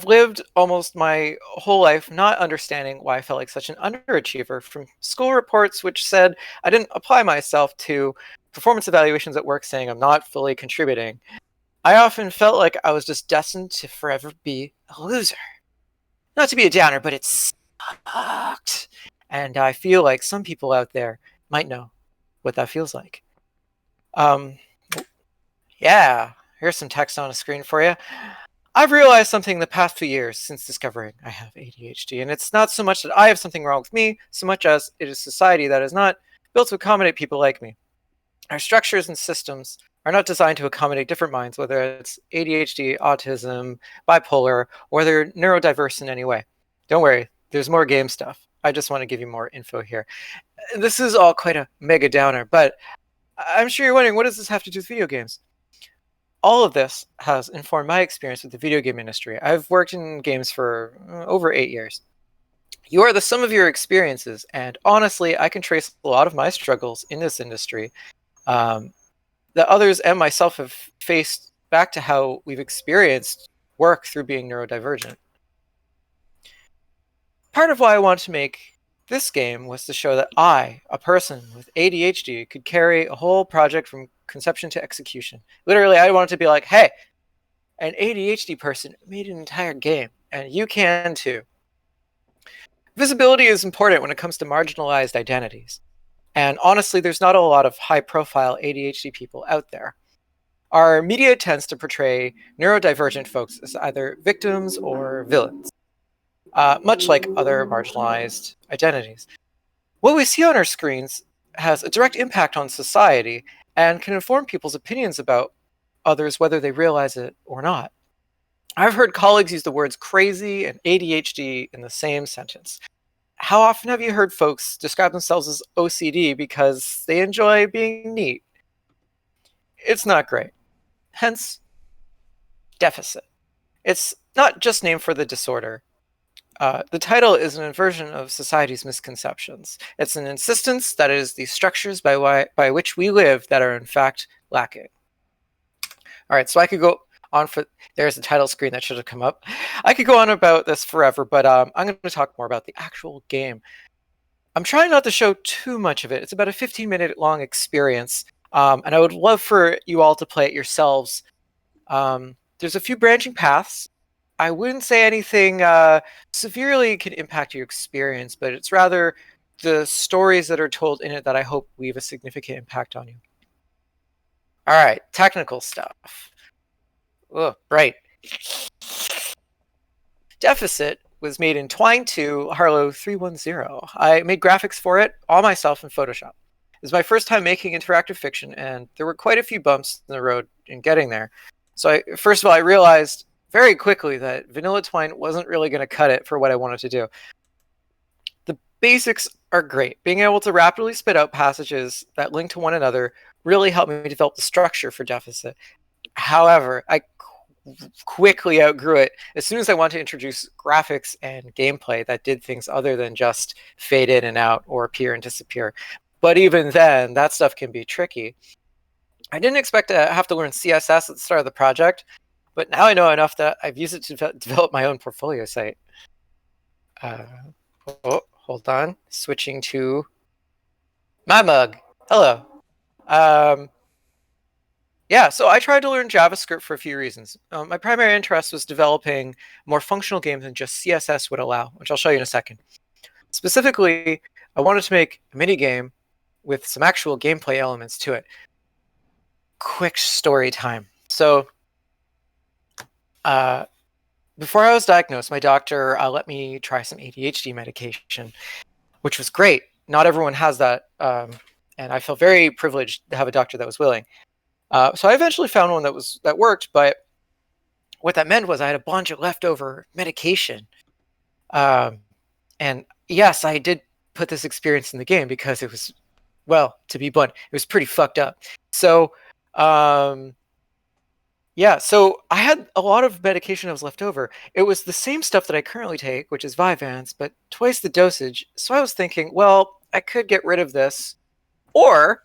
lived almost my whole life not understanding why I felt like such an underachiever, from school reports which said I didn't apply myself to performance evaluations at work saying I'm not fully contributing. I often felt like I was just destined to forever be a loser. Not to be a downer, but it sucked. And I feel like some people out there might know what that feels like. Yeah, here's some text on a screen for you. I've realized something the past few years since discovering I have ADHD, and it's not so much that I have something wrong with me, so much as it is society that is not built to accommodate people like me. Our structures and systems are not designed to accommodate different minds, whether it's ADHD, autism, bipolar, or they're neurodiverse in any way. Don't worry, there's more game stuff. I just want to give you more info here. This is all quite a mega downer, but I'm sure you're wondering, what does this have to do with video games? All of this has informed my experience with the video game industry. I've worked in games for over 8 years. You are the sum of your experiences, and honestly, I can trace a lot of my struggles in this industry that others and myself have faced back to how we've experienced work through being neurodivergent. Part of why I wanted to make this game was to show that I, a person with ADHD, could carry a whole project from conception to execution. Literally, I wanted to be like, hey, an ADHD person made an entire game, and you can too. Visibility is important when it comes to marginalized identities. And honestly, there's not a lot of high-profile ADHD people out there. Our media tends to portray neurodivergent folks as either victims or villains, much like other marginalized identities. What we see on our screens has a direct impact on society and can inform people's opinions about others whether they realize it or not. I've heard colleagues use the words crazy and ADHD in the same sentence. How often have you heard folks describe themselves as OCD because they enjoy being neat? It's not great. Hence, deficit. It's not just named for the disorder. The title is an inversion of society's misconceptions. It's an insistence that it is the structures by which we live that are in fact lacking. All right, so I could go on for, there's the title screen that should have come up. I could go on about this forever, but I'm going to talk more about the actual game. I'm trying not to show too much of it. It's about a 15-minute long experience, and I would love for you all to play it yourselves. There's a few branching paths. I wouldn't say anything severely can impact your experience, but it's rather the stories that are told in it that I hope leave a significant impact on you. All right, technical stuff. Oh, right. Deficit was made in Twine 2 Harlow 310. I made graphics for it all myself in Photoshop. It was my first time making interactive fiction, and there were quite a few bumps in the road in getting there. So first of all, I realized very quickly that vanilla Twine wasn't really going to cut it for what I wanted to do. The basics are great. Being able to rapidly spit out passages that link to one another really helped me develop the structure for Deficit. However, I quickly outgrew it as soon as I wanted to introduce graphics and gameplay that did things other than just fade in and out or appear and disappear. But even then, that stuff can be tricky. I didn't expect to have to learn CSS at the start of the project, but now I know enough that I've used it to develop my own portfolio site. Oh, hold on. Switching to my mug. Hello. Yeah, so I tried to learn JavaScript for a few reasons. My primary interest was developing more functional games than just CSS would allow, which I'll show you in a second. Specifically, I wanted to make a mini game with some actual gameplay elements to it. Quick story time. So, before I was diagnosed, my doctor let me try some ADHD medication, which was great. Not everyone has that, and I feel very privileged to have a doctor that was willing. So I eventually found one that worked, but what that meant was I had a bunch of leftover medication. And yes, I did put this experience in the game because it was, well, to be blunt, it was pretty fucked up. So, yeah, so I had a lot of medication that was left over. It was the same stuff that I currently take, which is Vyvanse, but twice the dosage. So I was thinking, well, I could get rid of this, or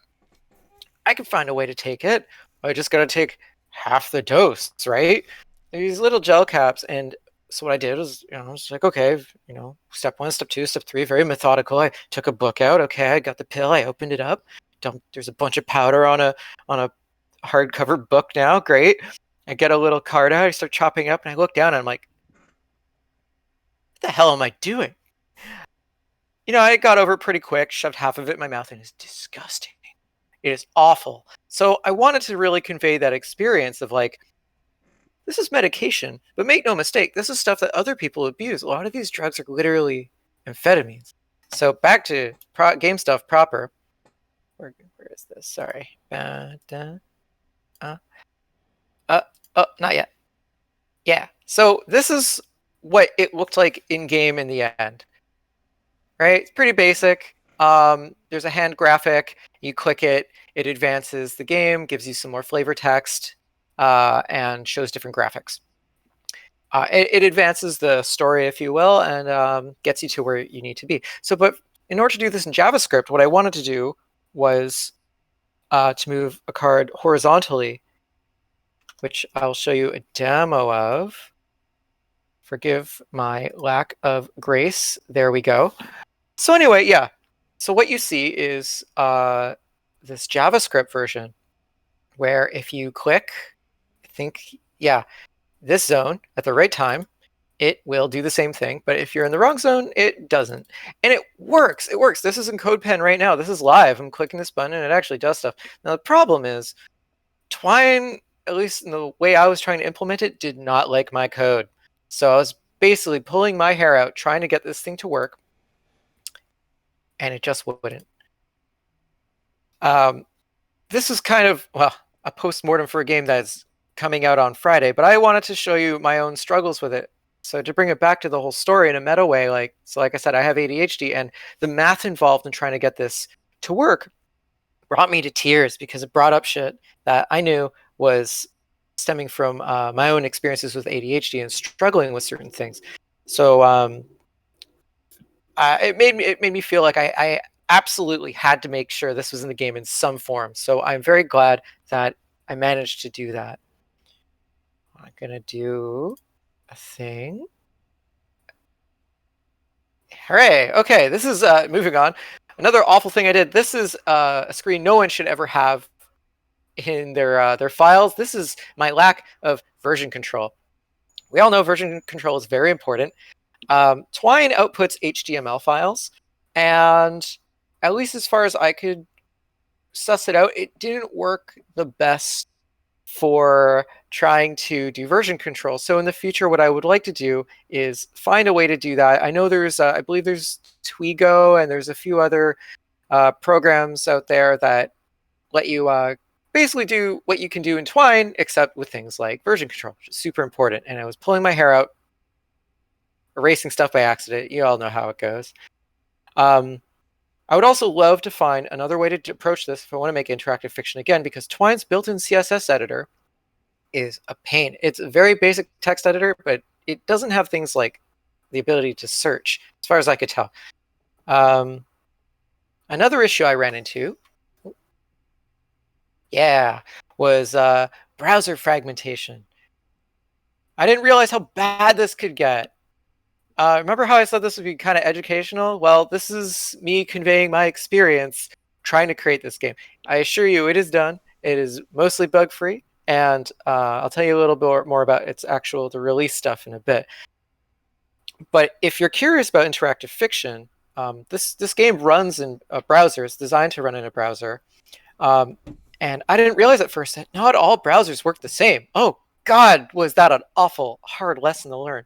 I could find a way to take it. I just got to take half the dose, right? These little gel caps. And so what I did was, I was like, okay, step 1, step 2, step 3, very methodical. I took a book out. Okay, I got the pill. I opened it up. There's a bunch of powder on a hardcover book now. Great. I get a little card out. I start chopping up, and I look down, and I'm like, what the hell am I doing? I got over it pretty quick, shoved half of it in my mouth, and it's disgusting. It is awful. So I wanted to really convey that experience of like, this is medication, but make no mistake, this is stuff that other people abuse. A lot of these drugs are literally amphetamines. So back to game stuff proper. Where is this? Sorry. Not yet. Yeah. So this is what it looked like in game in the end. Right? It's pretty basic. There's a hand graphic. You click it, it advances the game, gives you some more flavor text, and shows different graphics. It advances the story, if you will, and gets you to where you need to be. So, but in order to do this in JavaScript, what I wanted to do was to move a card horizontally, which I'll show you a demo of. Forgive my lack of grace. There we go. So anyway, yeah. So what you see is this JavaScript version where if you click, this zone at the right time, it will do the same thing. But if you're in the wrong zone, it doesn't. And it works. It works. This is in CodePen right now. This is live. I'm clicking this button and it actually does stuff. Now the problem is Twine, at least in the way I was trying to implement it, did not like my code. So I was basically pulling my hair out trying to get this thing to work. And it just wouldn't. This is kind of, well, a post-mortem for a game that's coming out on Friday, but I wanted to show you my own struggles with it. So to bring it back to the whole story in a meta way, like I said, I have ADHD, and the math involved in trying to get this to work brought me to tears because it brought up shit that I knew was stemming from my own experiences with ADHD and struggling with certain things. So it made me feel like I absolutely had to make sure this was in the game in some form. So I'm very glad that I managed to do that. I'm gonna do a thing. Hooray! Okay, this is moving on. Another awful thing I did. This is a screen no one should ever have in their files. This is my lack of version control. We all know version control is very important. Twine outputs HTML files, and at least as far as I could suss it out, it didn't work the best for trying to do version control. So in the future, what I would like to do is find a way to do that. I know there's, I believe there's Twigo, and there's a few other programs out there that let you basically do what you can do in Twine, except with things like version control, which is super important. And I was pulling my hair out, erasing stuff by accident. You all know how it goes. I would also love to find another way to approach this if I want to make interactive fiction again, because Twine's built-in CSS editor is a pain. It's a very basic text editor, but it doesn't have things like the ability to search, as far as I could tell. Another issue I ran into, was browser fragmentation. I didn't realize how bad this could get. Remember how I said this would be kind of educational? Well, this is me conveying my experience trying to create this game. I assure you it is done. It is mostly bug-free, and I'll tell you a little bit more about the release stuff in a bit. But if you're curious about interactive fiction, this game runs in a browser. It's designed to run in a browser. And I didn't realize at first that not all browsers work the same. Oh, God, was that an awful, hard lesson to learn.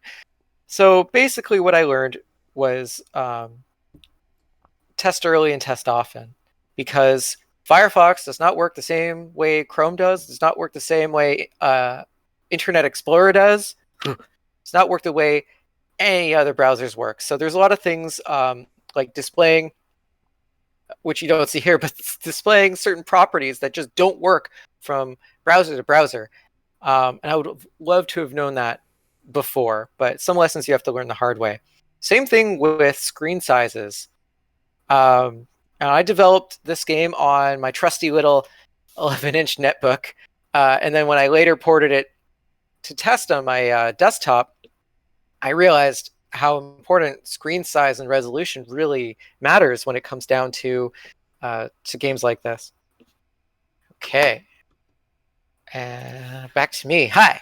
So basically what I learned was test early and test often, because Firefox does not work the same way Chrome does not work the same way Internet Explorer does, does not work the way any other browsers work. So there's a lot of things like displaying, which you don't see here, but displaying certain properties that just don't work from browser to browser. And I would have loved to have known that before, but some lessons you have to learn the hard way. Same thing with screen sizes. And I developed this game on my trusty little 11-inch netbook. And then when I later ported it to test on my desktop, I realized how important screen size and resolution really matters when it comes down to games like this. Okay. And back to me. Hi.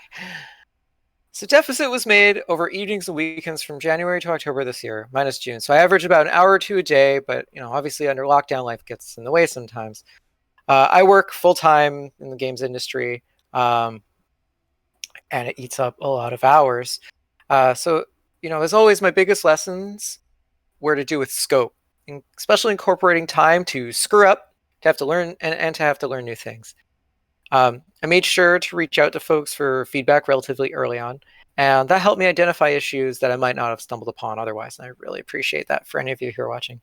So Deficit was made over evenings and weekends from January to October this year, minus June. So I average about an hour or two a day, but obviously under lockdown, life gets in the way sometimes. I work full-time in the games industry, and it eats up a lot of hours. So as always, my biggest lessons were to do with scope, and especially incorporating time to screw up, to have to learn, and to have to learn new things. I made sure to reach out to folks for feedback relatively early on, and that helped me identify issues that I might not have stumbled upon otherwise, and I really appreciate that for any of you who are watching.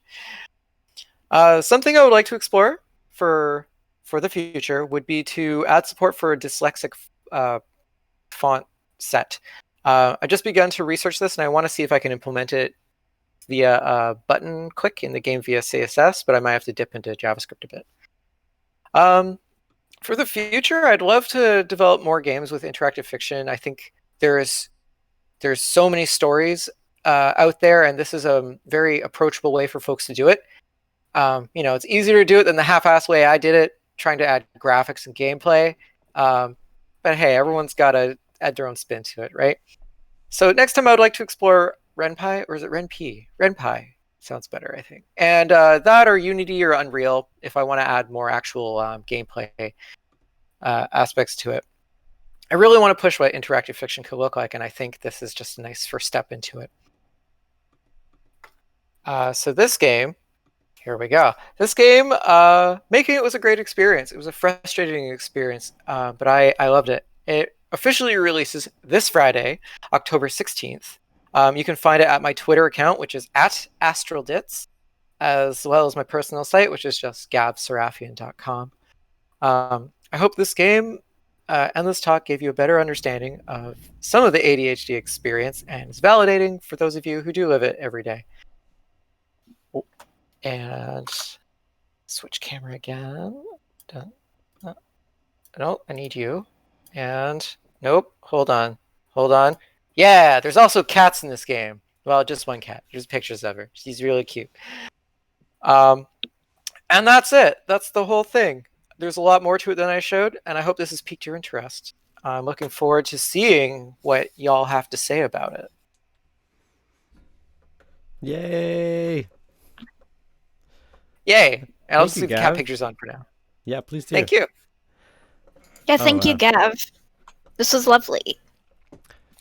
Something I would like to explore for the future would be to add support for a dyslexic font set. I just begun to research this, and I want to see if I can implement it via a button click in the game via CSS, but I might have to dip into JavaScript a bit. For the future, I'd love to develop more games with interactive fiction. I think there's so many stories out there, and this is a very approachable way for folks to do it. It's easier to do it than the half-assed way I did it, trying to add graphics and gameplay. But hey, everyone's got to add their own spin to it, right? So next time I would like to explore RenPy, or is it RenP? RenPy sounds better, I think. And that or Unity or Unreal if I want to add more actual gameplay aspects to it. I really want to push what interactive fiction could look like, and I think this is just a nice first step into it. So this game, here we go. This game, making it was a great experience. It was a frustrating experience, but I loved it. It officially releases this Friday, October 16th. You can find it at my Twitter account, which is at AstralDits, as well as my personal site, which is just gabserafian.com. I hope this game and this talk gave you a better understanding of some of the ADHD experience and is validating for those of you who do live it every day. And switch camera again. Done. No, I need you. And nope, hold on. Yeah, there's also cats in this game. Well, just one cat. There's pictures of her. She's really cute. And that's it. That's the whole thing. There's a lot more to it than I showed, and I hope this has piqued your interest. I'm looking forward to seeing what y'all have to say about it. Yay! And I'll Thank just you, leave the Gav. cat pictures on for now. Yeah, please do. Thank you. Yeah, thank you, Gav. This was lovely.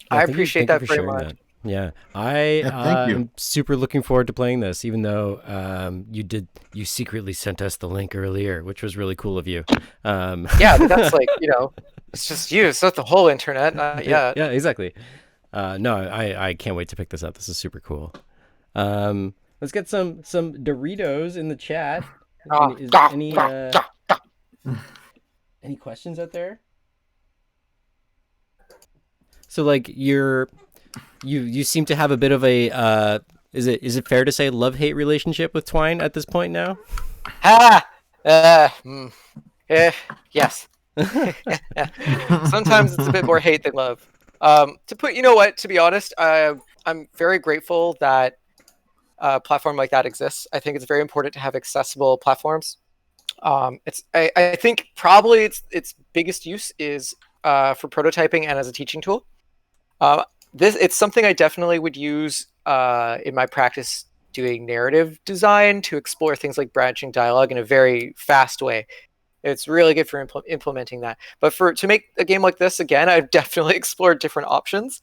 I thank you- appreciate thank you that for very sharing much. that. Yeah, thank you. I'm super looking forward to playing this, even though you secretly sent us the link earlier, which was really cool of you. Yeah, but that's like, it's just you. It's not the whole internet. Not yet. Yeah, exactly. No, I can't wait to pick this up. This is super cool. Let's get some Doritos in the chat. Any questions out there? So like you seem to have a bit of a is it fair to say love-hate relationship with Twine at this point now? Yes. Sometimes it's a bit more hate than love. To be honest, I'm very grateful that a platform like that exists. I think it's very important to have accessible platforms. I think probably its biggest use is for prototyping and as a teaching tool. It's something I definitely would use in my practice doing narrative design to explore things like branching dialogue in a very fast way. It's really good for implementing that. But to make a game like this, again, I've definitely explored different options.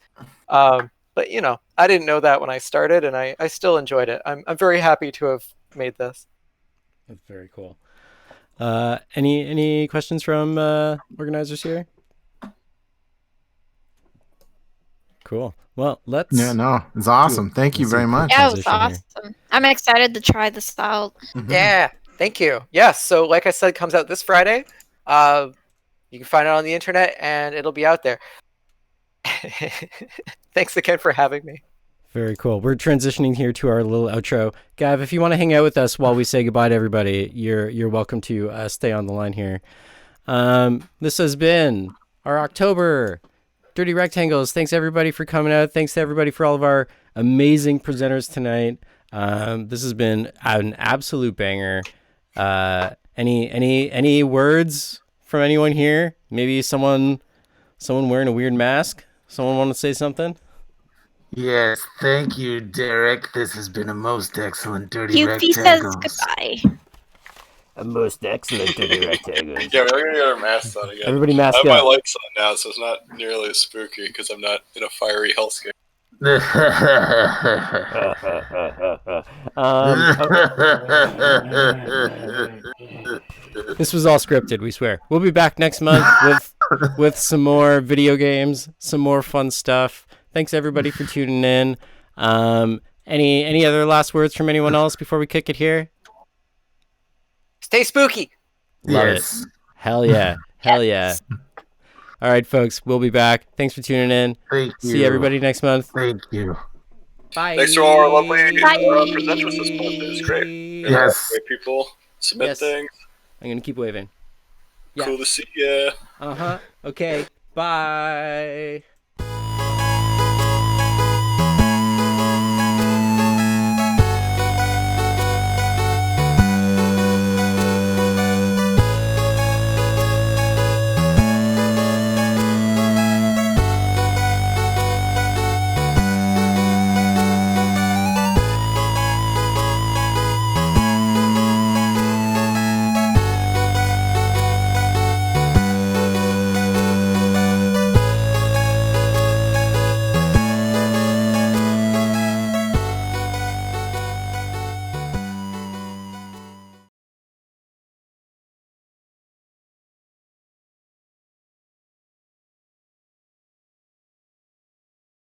But I didn't know that when I started, and I still enjoyed it. I'm very happy to have made this. That's very cool. Any questions from organizers here? Cool. Well, let's. Yeah, no, it's awesome. Thank you very much. Yeah, it was awesome. I'm excited to try this out. Yeah, thank you. Yes, so like I said, it comes out this Friday. You can find it on the internet, and it'll be out there. Thanks again for having me. Very cool. We're transitioning here to our little outro. Gav, if you want to hang out with us while we say goodbye to everybody, you're welcome to stay on the line here. This has been our October Dirty Rectangles. Thanks everybody for coming out. Thanks to everybody for all of our amazing presenters tonight. This has been an absolute banger. Any words from anyone here? Maybe someone wearing a weird mask? Someone want to say something? Yes, thank you, Derek. This has been a most excellent Dirty Yuffie Rectangles. says goodbye. A most excellent Dirty Rectangles. Yeah, we're gonna get our masks on again. Everybody mask I have up. my lights on now, so it's not nearly as spooky because I'm not in a fiery hellscape. This was all scripted, we swear. We'll be back next month with some more video games, some more fun stuff. Thanks everybody for tuning in. Any other last words from anyone else before we kick it here? Stay spooky. Love Yes. it. Hell yeah. Hell yeah. All right, folks, we'll be back. Thanks for tuning in. Thank you. See everybody next month. Thank you. Bye. Thanks to all our lovely presenters this month. It was great. Yes. Great people submit Yes. things. I'm going to keep waving. Yeah. Cool to see ya. Uh-huh. Okay. Bye.